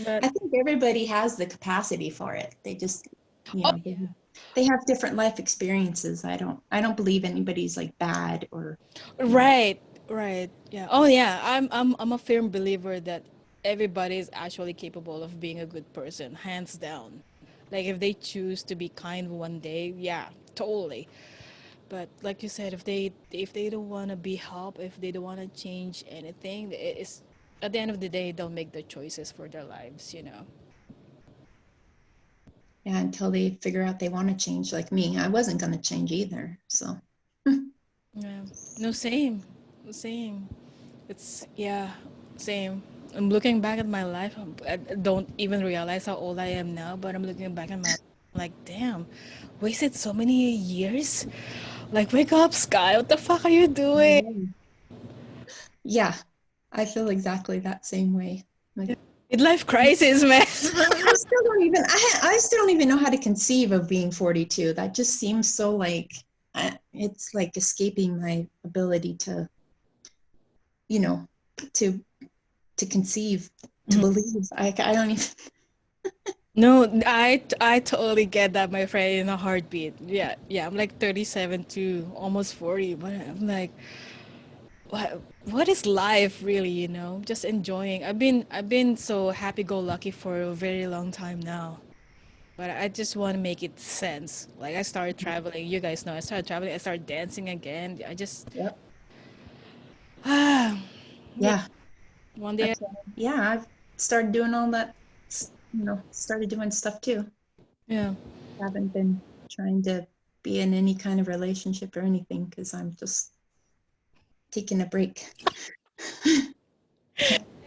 But I think everybody has the capacity for it. They just, you oh know, they, yeah, they have different life experiences. I don't believe anybody's like bad or, you know. right, right, yeah. Oh yeah, I'm a firm believer that everybody is actually capable of being a good person, hands down. Like if they choose to be kind one day, yeah, totally. But like you said, if they don't want to be helped, if they don't want to change anything, it's at the end of the day they'll make the choices for their lives. Yeah, until they figure out they want to change, like me. I wasn't going to change either. So, Yeah. No, same. Same. It's, yeah, same. I'm looking back at my life. I don't even realize how old I am now, but I'm looking back at my life, like, damn, wasted so many years. Like, wake up, Sky. What the fuck are you doing? yeah, I feel exactly that same way. Like, Midlife crisis, man. I still don't even know how to conceive of being 42. That just seems so like, it's like escaping my ability you know, to to conceive, to believe. I don't even. No, I totally get that, my friend, in a heartbeat. Yeah, yeah. I'm like 37 to almost 40, but I'm like, what is life really, just enjoying. I've been so happy-go-lucky for a very long time now, but I just want to make it sense. Like, I started traveling, you guys know, I started traveling, I started dancing again. I just Yep. yeah, Yeah. one day. That's, yeah. I've started doing all that. Started doing stuff too. Yeah. Haven't been trying to be in any kind of relationship or anything because I'm just taking a break.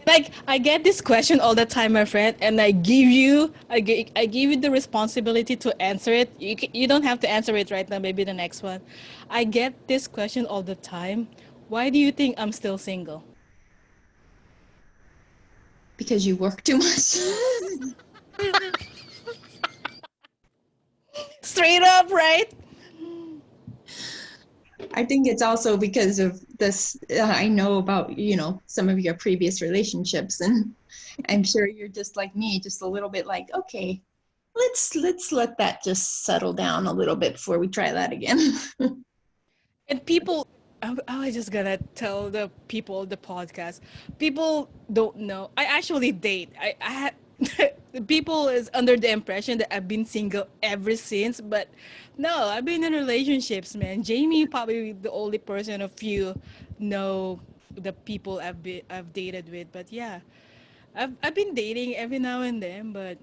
Like I get this question all the time, my friend, and I give you the responsibility to answer it. You don't have to answer it right now. Maybe the next one. I get this question all the time. Why do you think I'm still single? Because you work too much. Straight up, right? I think it's also because of this. I know about, some of your previous relationships, and I'm sure you're just like me, just a little bit like, okay, let's let that just settle down a little bit before we try that again. And people, I was just gonna tell the people the podcast. People don't know. I actually date. I had the people is under the impression that I've been single ever since, but no, I've been in relationships, man. Jamie probably the only person of you know the people I've dated with, but yeah, I've been dating every now and then, but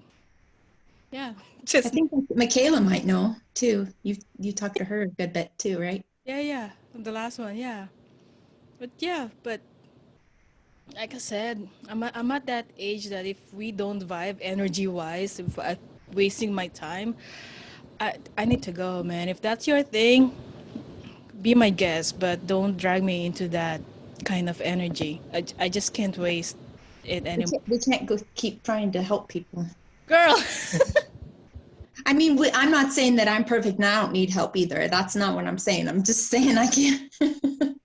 yeah, I just think Michaela might know too. You talked to her a good bit too, right? yeah, the last one, yeah, but yeah, but like I said, I'm at that age that if we don't vibe energy wise, if I'm wasting my time, I need to go, man. If that's your thing, be my guest, but don't drag me into that kind of energy. I just can't waste it We anymore. can't, we can't go keep trying to help people. Girl! I mean, I'm not saying that I'm perfect and I don't need help either. That's not what I'm saying. I'm just saying I can't.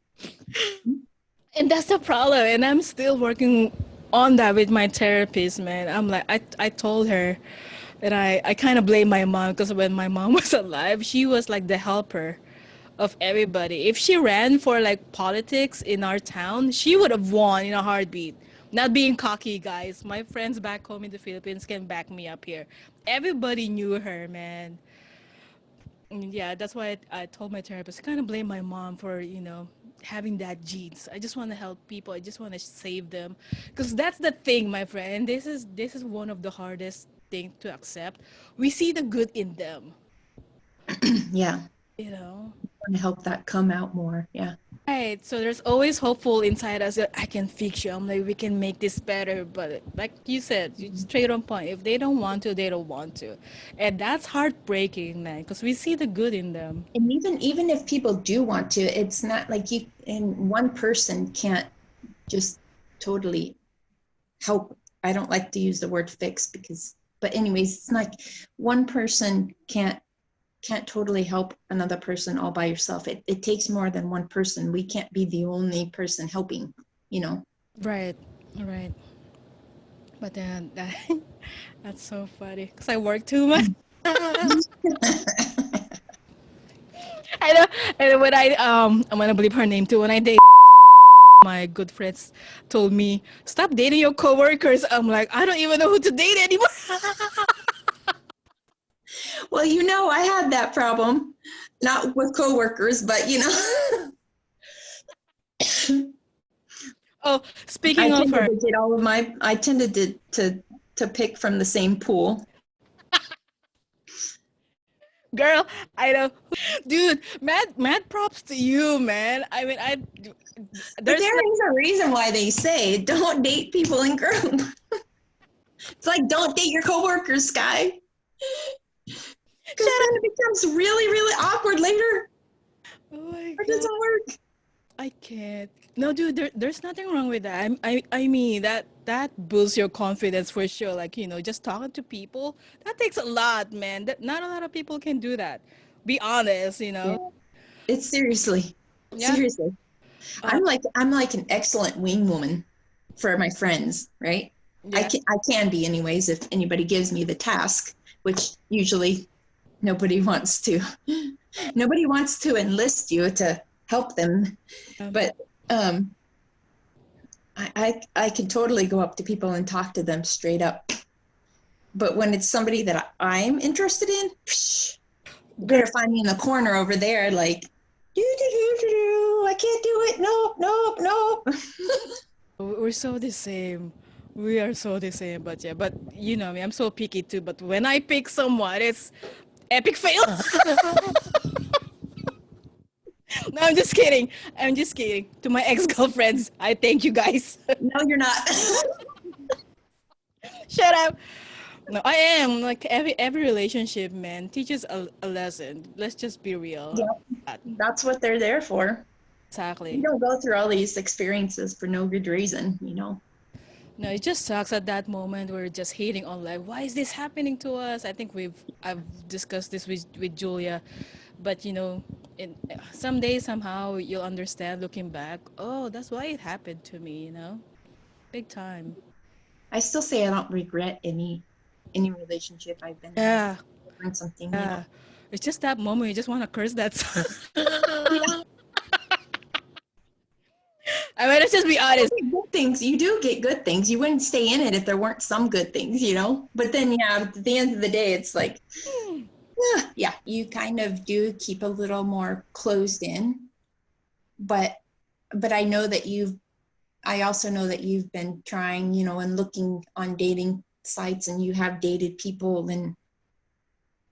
And that's the problem. And I'm still working on that with my therapist, man. I'm like, I told her, and I kind of blame my mom because when my mom was alive, she was like the helper of everybody. If she ran for like politics in our town, she would have won in a heartbeat. Not being cocky, guys. My friends back home in the Philippines can back me up here. Everybody knew her, man. Yeah, that's why I told my therapist, I kind of blame my mom for, having that genes. I just want to help people. I just want to save them. Because that's the thing, my friend. This is one of the hardest thing to accept. We see the good in them, Yeah, you know. I want to help that come out more. Yeah. Right. So there's always hopeful inside us that I can fix you. I'm like, we can make this better. But like you said, you straight on point. If they don't want to, they don't want to. And that's heartbreaking, man, because we see the good in them. And even if people do want to, it's not like you and one person can't just totally help. I don't like to use the word fix because, but anyways, it's like one person can't totally help another person all by yourself. It takes more than one person. We can't be the only person helping, you know. Right. Right. But then that's so funny because I work too much. I know. And when I'm gonna believe her name too. When I dated Tina, one of my good friends told me, "Stop dating your coworkers." I'm like, I don't even know who to date anymore. Well, I had that problem, not with coworkers, but Oh, speaking of her, I tended to pick from the same pool. girl, I know, dude. Mad props to you, man. I mean, But there's there is a reason why they say don't date people in group. It's like don't date your coworkers, Sky, because shut then up. it becomes really, really awkward later. Oh my It god. doesn't work. I can't. No, dude, there's nothing wrong with that. I mean that boosts your confidence for sure. Like just talking to people that takes a lot, man. That not a lot of people can do that. Be honest. Yeah, it's Yeah. seriously. Uh, I'm like an excellent wing woman for my friends, right? yeah. I can be anyways if anybody gives me the task, which usually nobody wants to. Nobody wants to enlist you to help them, Um, but um, I can totally go up to people and talk to them straight up. But when it's somebody that I'm interested in, psh, you girl, better find me in the corner over there, like, I can't do it. Nope, nope, nope. we're so the same. We are so the same, but yeah, but you know me, I'm so picky too. But when I pick someone, it's epic fail. No, I'm just kidding. I'm just kidding. To my ex-girlfriends, I thank you guys. No, you're not. Shut up. No, I am like every relationship, man, teaches a lesson. Let's just be real. Yeah, that's what they're there for. You Exactly. don't go through all these experiences for no good reason, you know. No, it just sucks at that moment. We're just hating on life. Why is this happening to us? I think I've discussed this with Julia, but you know, in someday somehow you'll understand looking back. Oh, that's why it happened to me. You know, big time. I still say I don't regret any relationship I've been in. Yeah, I learned something, you know. yeah. It's just that moment you just want to curse that. Yeah, I mean, let's just be honest. you get good things. You do get good things. You wouldn't stay in it if there weren't some good things, you know. But then, yeah, at the end of the day, it's like, yeah, you kind of do keep a little more closed in. But I know that I also know that you've been trying, you know, and looking on dating sites, and you have dated people, and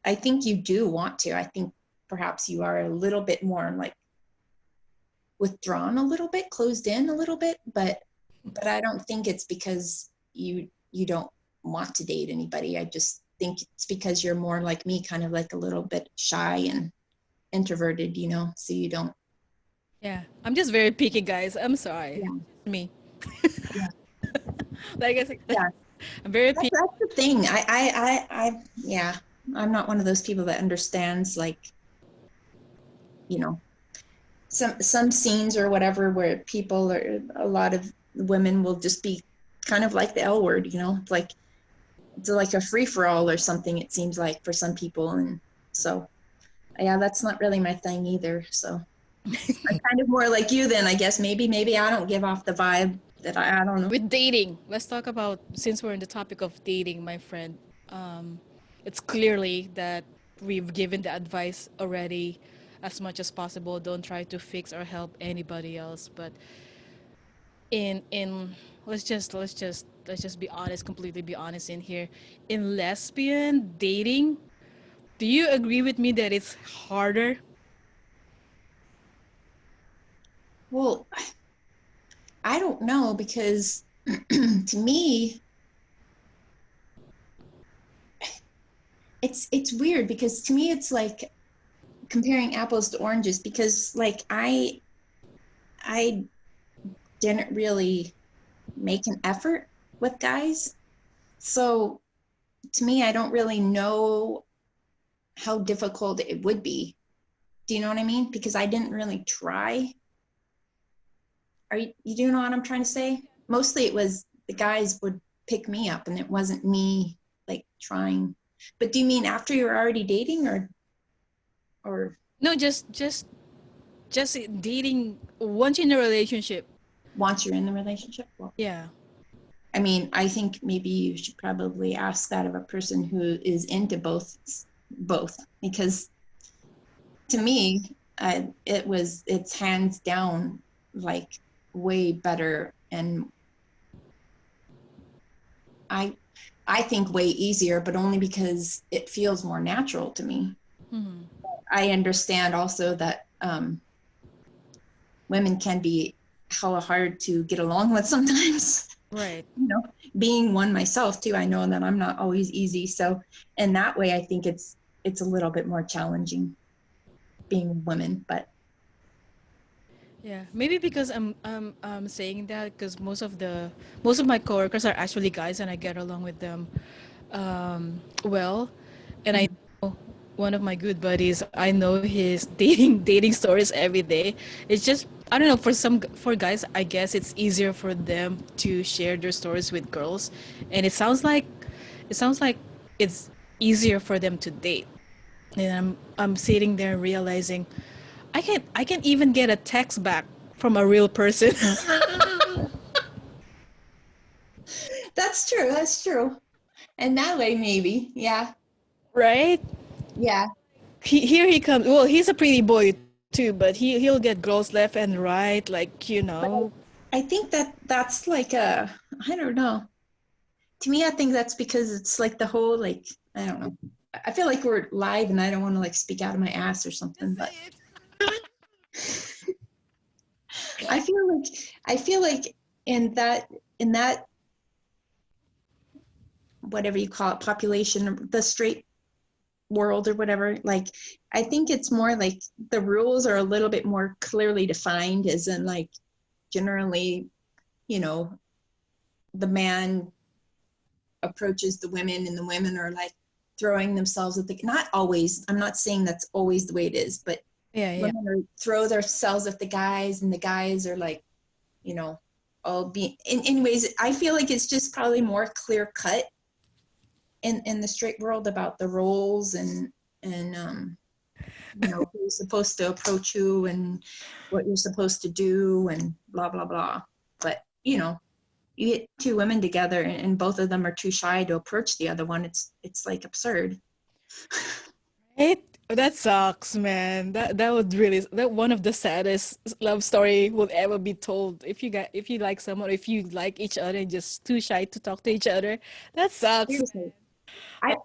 I think you do want to. I think perhaps you are a little bit more like withdrawn, a little bit closed in, a little bit, but I don't think it's because you don't want to date anybody. I just think it's because you're more like me, kind of like a little bit shy and introverted, you know, so you don't. Yeah, I'm just very picky, guys. I'm sorry. Yeah, Me. yeah, Like I said, yeah. I'm very picky. That's the thing. Yeah, I'm not one of those people that understands, like, you know, some scenes or whatever where people, or a lot of women will just be kind of like the L word, you know, it's like a free for all or something, it seems like, for some people. And so, yeah, that's not really my thing either. So I'm kind of more like you then, I guess. Maybe I don't give off the vibe that I don't know. With dating, let's talk about, since we're in the topic of dating, my friend. Um, it's clearly that we've given the advice already as much as possible. Don't try to fix or help anybody else. But in let's just be honest, completely be honest in here. In lesbian dating, do you agree with me that it's harder? Well, I don't know, because to me, it's weird, because to me it's like comparing apples to oranges, because like I didn't really make an effort with guys. So to me, I don't really know how difficult it would be. Do you know what I mean? Because I didn't really try. You do know what I'm trying to say? Mostly it was the guys would pick me up, and it wasn't me like trying. But do you mean after you're already dating, or No, just dating once in a relationship. once you're in the relationship? Well, Yeah. I mean, I think maybe you should probably ask that of a person who is into both, because to me, it's hands down like way better, and I I think way easier, but only because it feels more natural to me. Hmm. I understand also that women can be hella hard to get along with sometimes. Right. You know, being one myself too, I know that I'm not always easy. So in that way, I think it's a little bit more challenging being women. But Yeah. Maybe because I'm saying that because most of my coworkers are actually guys and I get along with them well, and I know one of my good buddies. I know his dating stories every day. It's just I don't know, for guys, I guess it's easier for them to share their stories with girls, and it sounds like it's easier for them to date. And I'm sitting there realizing I can't even get a text back from a real person. that's true. That's true. And that way, maybe, yeah, Right? yeah. Here he comes. Well, he's a pretty boy too, but he'll get girls left and right, like But I think that that's like I don't know. to me, I think that's because it's like the whole, like, I don't know. I feel like we're live and I don't want to like speak out of my ass or something, Just but say it. I feel like I feel like in that whatever you call it, population, the straight world or whatever, like I think it's more like the rules are a little bit more clearly defined, as in like generally, you know, the man approaches the women and the women are like throwing themselves at the, not always, I'm not saying that's always the way it is, but Yeah, yeah. women are throw themselves at the guys and the guys are like, you know, all being anyways, I feel like it's just probably more clear cut in the straight world about the roles and you know, who's supposed to approach who and what you're supposed to do and blah blah blah. But you know, you get two women together and both of them are too shy to approach the other one. It's like absurd. Right? That sucks, man. That would really that one of the saddest love story will ever be told. If you like someone, if you like each other and just too shy to talk to each other, that sucks. Seriously.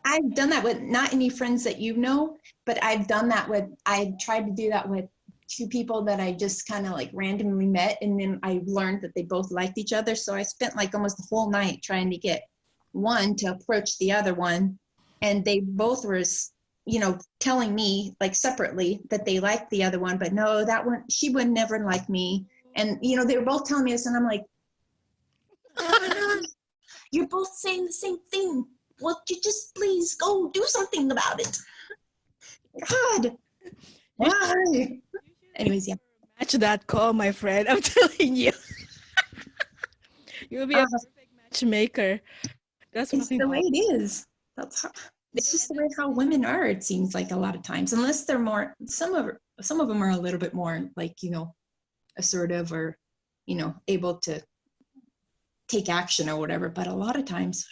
I've done that with not any friends that you know, but I've done that with, I tried to do that with two people that I just kind of like randomly met. And then I learned that they both liked each other. So I spent like almost the whole night trying to get one to approach the other one. And they both were, you know, telling me like separately that they liked the other one, but no, that one, she would never like me. And, you know, they were both telling me this. And I'm like, you're both saying the same thing. Well, you just please go do something about it. God, You should why? Anyways, yeah. match that call, my friend. I'm telling you, you'll be a Uh, perfect matchmaker. That's it's fucking the way awesome. it is. That's how, it's just the way how women are. It seems like a lot of times, unless they're more. Some of them are a little bit more like, you know, assertive or, you know, able to take action or whatever. But a lot of times,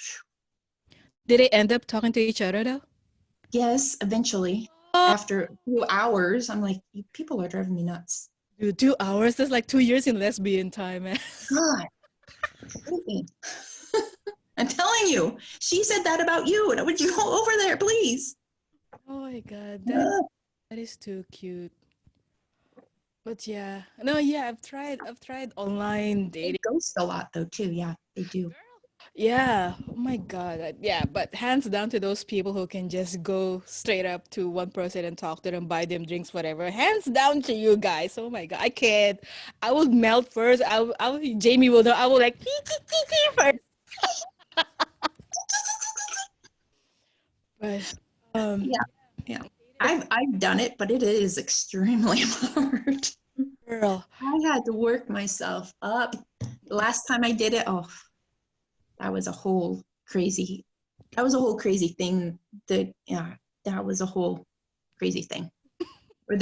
Did they end up talking to each other though? yes, eventually, Oh, after a few hours, I'm like, you people are driving me nuts. dude, 2 hours? That's like 2 years in lesbian time, man. God, I'm telling you, she said that about you. And would you go over there, please? Oh my god, Ugh. that is too cute. But yeah, no, yeah, I've tried online They dating. ghost a lot though too. Yeah, they do. Yeah, oh my god, yeah. But hands down to those people who can just go straight up to one person and talk to them, buy them drinks, whatever. Hands down to you guys. Oh my god, I can't. I would melt first. Jamie will know. I will like first. But um, Yeah, yeah. I've done it, but it is extremely hard. girl, I had to work myself up. The last time I did it, oh, that was a whole crazy. That was a whole crazy thing. That yeah, that was a whole crazy thing. Or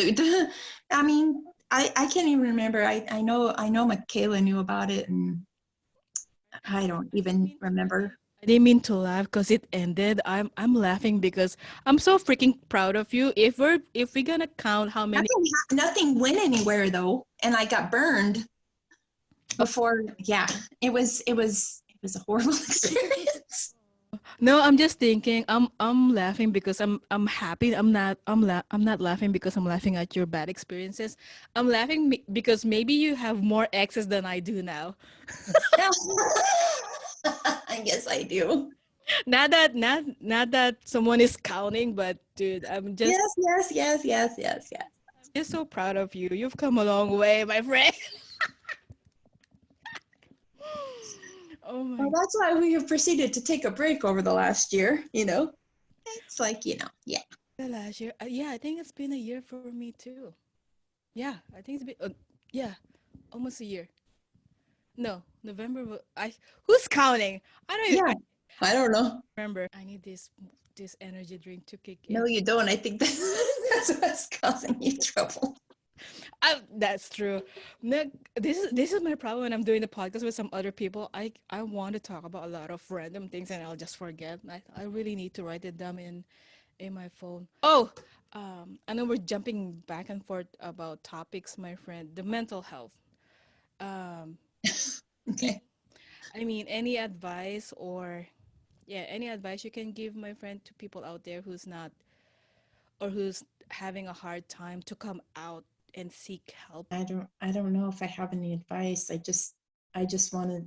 I mean, I can't even remember. I know Michaela knew about it, and I don't even remember. I didn't mean to laugh because it ended. I'm laughing because I'm so freaking proud of you. If we're gonna count how many. Nothing went anywhere though, and I got burned before. Yeah, it was a horrible experience. No, I'm just thinking. I'm laughing because I'm happy. I'm not laughing because I'm laughing at your bad experiences. I'm laughing because maybe you have more exes than I do now. I guess I do. Not that someone is counting, but dude, Yes, yes, yes, yes, yes, yes. I'm just so proud of you. You've come a long way, my friend. Oh Well, my that's why we have proceeded to take a break over the last year, you know? It's like, you know, yeah. god, last year. Yeah, I think it's been a year for me too. Yeah, I think it's been yeah, almost a year. No, November. Who's counting? I don't. Yeah, I I don't know. remember. I need this energy drink to kick No, in. you don't. I think that's what's causing you trouble. That's true. No, this is my problem when I'm doing the podcast with some other people. I want to talk about a lot of random things and I'll just forget. I really need to write it down in my phone. Oh, I know we're jumping back and forth about topics, my friend. The mental health. Um, Okay. I mean, any advice or Yeah, any advice you can give, my friend, to people out there who's not or who's having a hard time to come out and seek help? I don't know if I have any advice. I just want to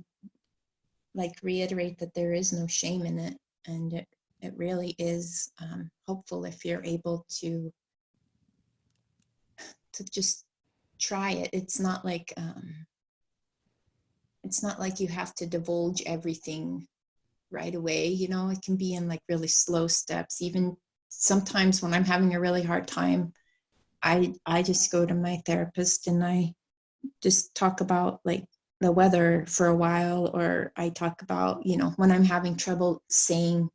like reiterate that there is no shame in it, and it really is hopeful if you're able to just try it. It's not like you have to divulge everything right away. It can be in like really slow steps. Even sometimes when I'm having a really hard time, I just go to my therapist and I just talk about like the weather for a while, or I talk about, when I'm having trouble saying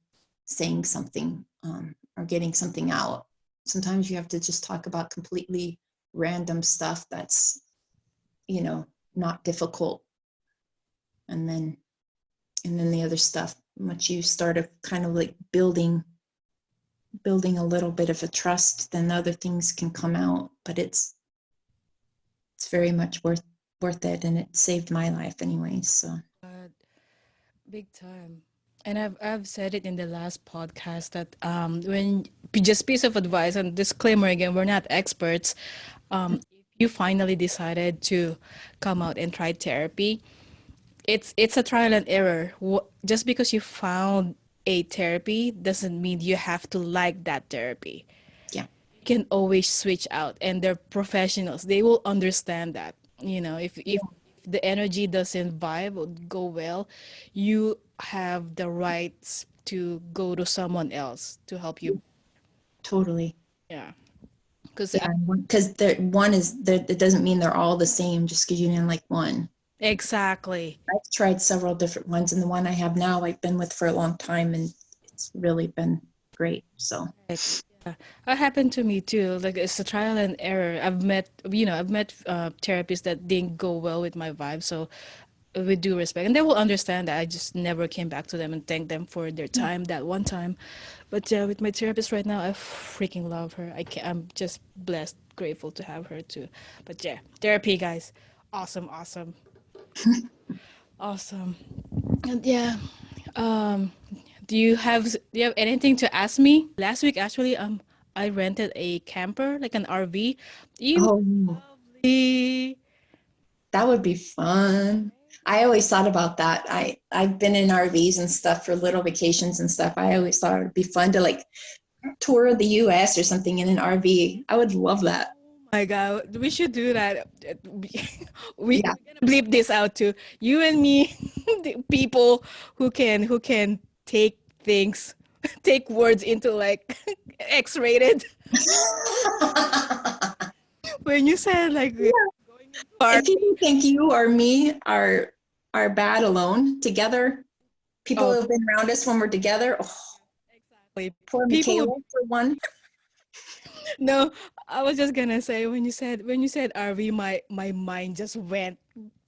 something, or getting something out. Sometimes you have to just talk about completely random stuff that's, you know, not difficult. And then the other stuff, once you start a kind of like building a little bit of a trust, then other things can come out. But it's very much worth it, and it saved my life anyway. So Uh, Big time. And I've said it in the last podcast that when just piece of advice and disclaimer again, we're not experts. If you finally decided to come out and try therapy, it's a trial and error. Just because you found a therapy doesn't mean you have to like that therapy. yeah, You can always switch out, and they're professionals. They will understand that. If yeah, the energy doesn't vibe or go well, you have the rights to go to someone else to help you. totally. Yeah, because Yeah, because one is there. It doesn't mean they're all the same just because you didn't like one. exactly. I've tried several different ones, and the one I have now, I've been with for a long time, and it's really been great. So, Right. Yeah. That happened to me too. Like it's a trial and error. I've met therapists that didn't go well with my vibe. So, with due respect, and they will understand that I just never came back to them and thanked them for their yeah, time that one time. But yeah, with my therapist right now, I freaking love her. I'm just blessed, grateful to have her too. But yeah, therapy, guys, awesome, awesome, awesome. And yeah, um, do you have anything to ask me? Last week, actually, I rented a camper, like an RV. You oh, lovely. that would be fun. I always thought about that. I've been in RVs and stuff for little vacations and stuff. I always thought it'd be fun to like tour the US or something in an RV. I would love that. My God, we should do that. Yeah, We're gonna bleep this out too. You and me, the people who can take things, take words into like X-rated. When you said like car, if people think you or me are bad alone, together, people oh, who have been around us when we're together. Oh, exactly. poor People, Michaela for one. no, I was just gonna say when you said RV, my mind just went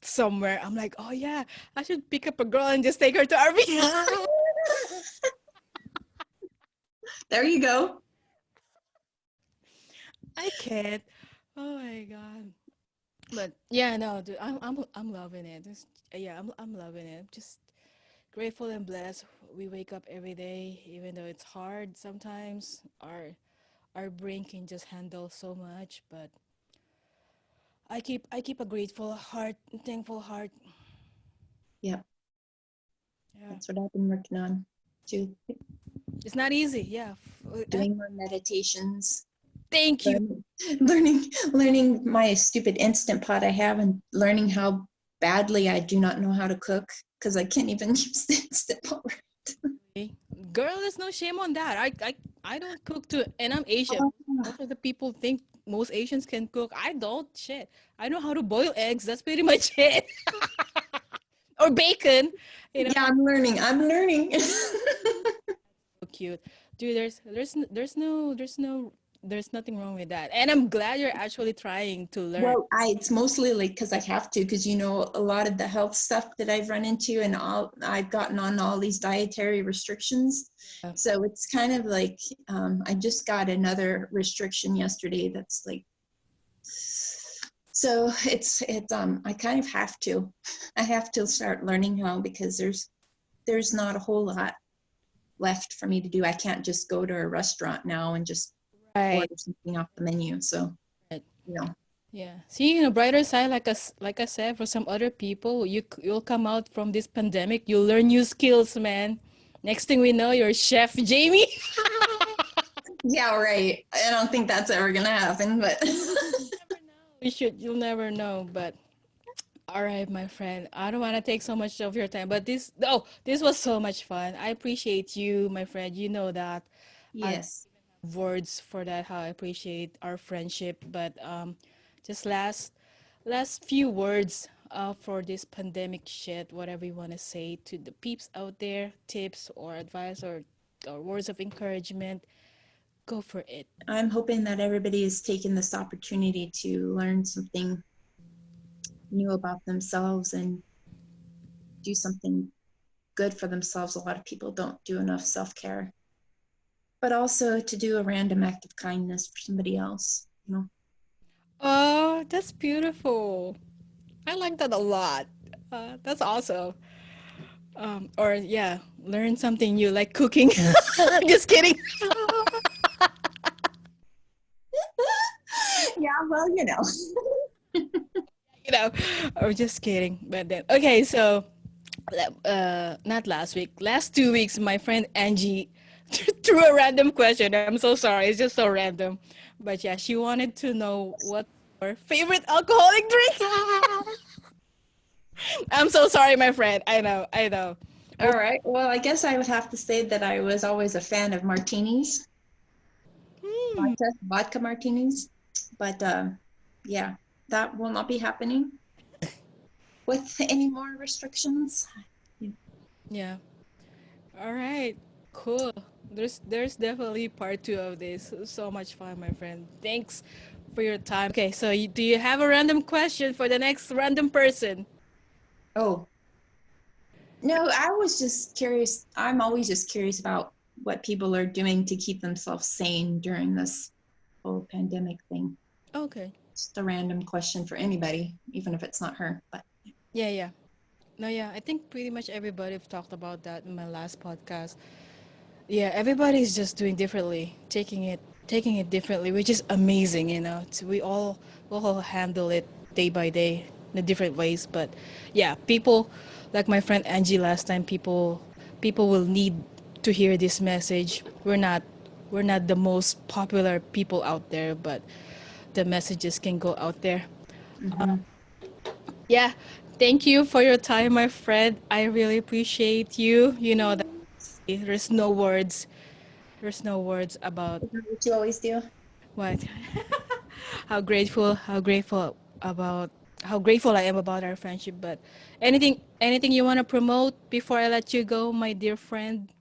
somewhere. I'm like, oh yeah, I should pick up a girl and just take her to RV. There you go. I can't. Oh my God. But yeah, no, dude, I'm loving it. Yeah, I'm loving it. Just grateful and blessed. We wake up every day, even though it's hard sometimes. Our brain can just handle so much, but I keep a grateful heart, thankful heart. Yep, Yeah, that's what I've been working on too. it's not easy. Yeah, Doing more meditations, thank you. learning, learning my stupid instant pot I have, and learning how badly I do not know how to cook because I can't even use the instant pot. Girl, there's no shame on that. I don't cook too, and I'm Asian. Oh, Most of the people think most Asians can cook. I don't. Shit, I know how to boil eggs. That's pretty much it. Or bacon. yeah, I'm learning. I'm learning. So cute, dude. There's nothing wrong with that, and I'm glad you're actually trying to learn. Well, it's mostly like because I have to, because a lot of the health stuff that I've run into, and all I've gotten on all these dietary restrictions. Yeah. So it's kind of like I just got another restriction yesterday. That's like, so it's I kind of I have to start learning how, because there's not a whole lot. left for me to do. I can't just go to a restaurant now and just Right. order something off the menu. So, Right. you know, Yeah. Seeing a brighter side, like I said, for some other people, you'll come out from this pandemic, you'll learn new skills, man. Next thing we know, you're Chef Jamie. yeah, right. I don't think that's ever gonna happen, but You'll never know. But all right, my friend. I don't want to take so much of your time, but this was so much fun. I appreciate you, my friend. You know that. I yes, words for that how I appreciate our friendship. But just last few words for this pandemic shit, whatever you want to say to the peeps out there, tips or advice or words of encouragement. Go for it. I'm hoping that everybody is taking this opportunity to learn something new about themselves and do something good for themselves. A lot of people don't do enough self-care, but also to do a random act of kindness for somebody else, you know. Oh, that's beautiful. I like that a lot. That's awesome. Or yeah, learn something new like cooking. Just kidding. Yeah, well, you know. You know, or just kidding. But then, okay, so not last week, last 2 weeks, my friend Angie threw a random question. I'm so sorry, it's just so random. But yeah, she wanted to know what your favorite alcoholic drink. I'm so sorry, my friend. I know. All Well, right. Well, I guess I would have to say that I was always a fan of martinis, hmm, vodka martinis. But yeah, that will not be happening with any more restrictions. yeah. All right. Cool. There's definitely part two of this. So much fun, my friend. Thanks for your time. Okay, so do you have a random question for the next random person? Oh, no, I was just curious. I'm always just curious about what people are doing to keep themselves sane during this whole pandemic thing. Okay. Just a random question for anybody, even if it's not her. But Yeah, yeah. No, yeah. I think pretty much everybody have talked about that in my last podcast. Yeah, everybody's just doing differently, taking it differently, which is amazing, you know. We all handle it day by day in different ways, but yeah, people like my friend Angie last time, people will need to hear this message. We're not the most popular people out there, but the messages can go out there. mhm. Yeah, thank you for your time, my friend. I really appreciate you. You know that there's no words. There's no words about Is that what you always do? what how grateful about how grateful I am about our friendship. But anything you want to promote before I let you go, my dear friend?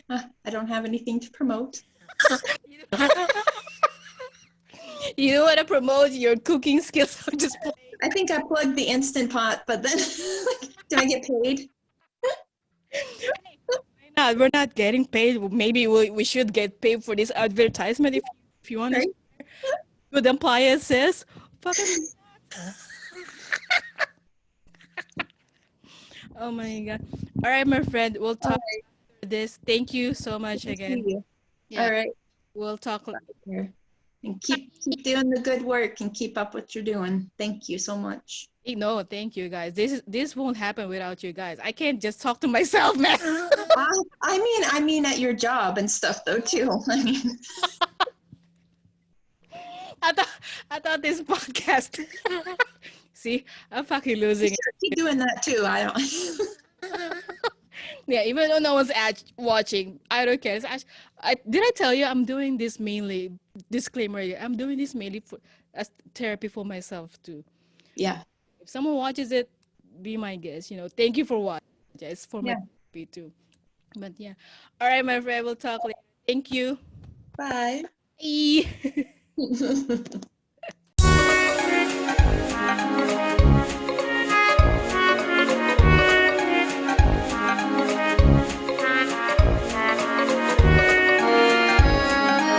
I don't have anything to promote. You want to promote your cooking skills? I'm just playing. I think I plugged the Instant Pot, but then do I get paid? Why not? We're not getting paid. Maybe we should get paid for this advertisement if you want to Right? good appliances. Fucking oh my god. All right, my friend. We'll All talk right. after this. Thank you so much Good to see again. you. Yeah, All right. we'll talk. Here. And keep doing the good work and keep up what you're doing. Thank you so much. No, thank you guys. This won't happen without you guys. I can't just talk to myself, man. I mean at your job and stuff though too. I mean, I thought I thought this podcast. See, I'm fucking you losing it. should keep doing that too. I don't. Yeah, even though no one's watching, I don't care. Did I tell you I'm doing this mainly? Disclaimer: I'm doing this mainly for as therapy for myself too. Yeah. If someone watches it, be my guest. You know, thank you for watching. It's for my Yeah. therapy too. But yeah, all right, my friend. We'll talk later. Thank you. Bye. Bye.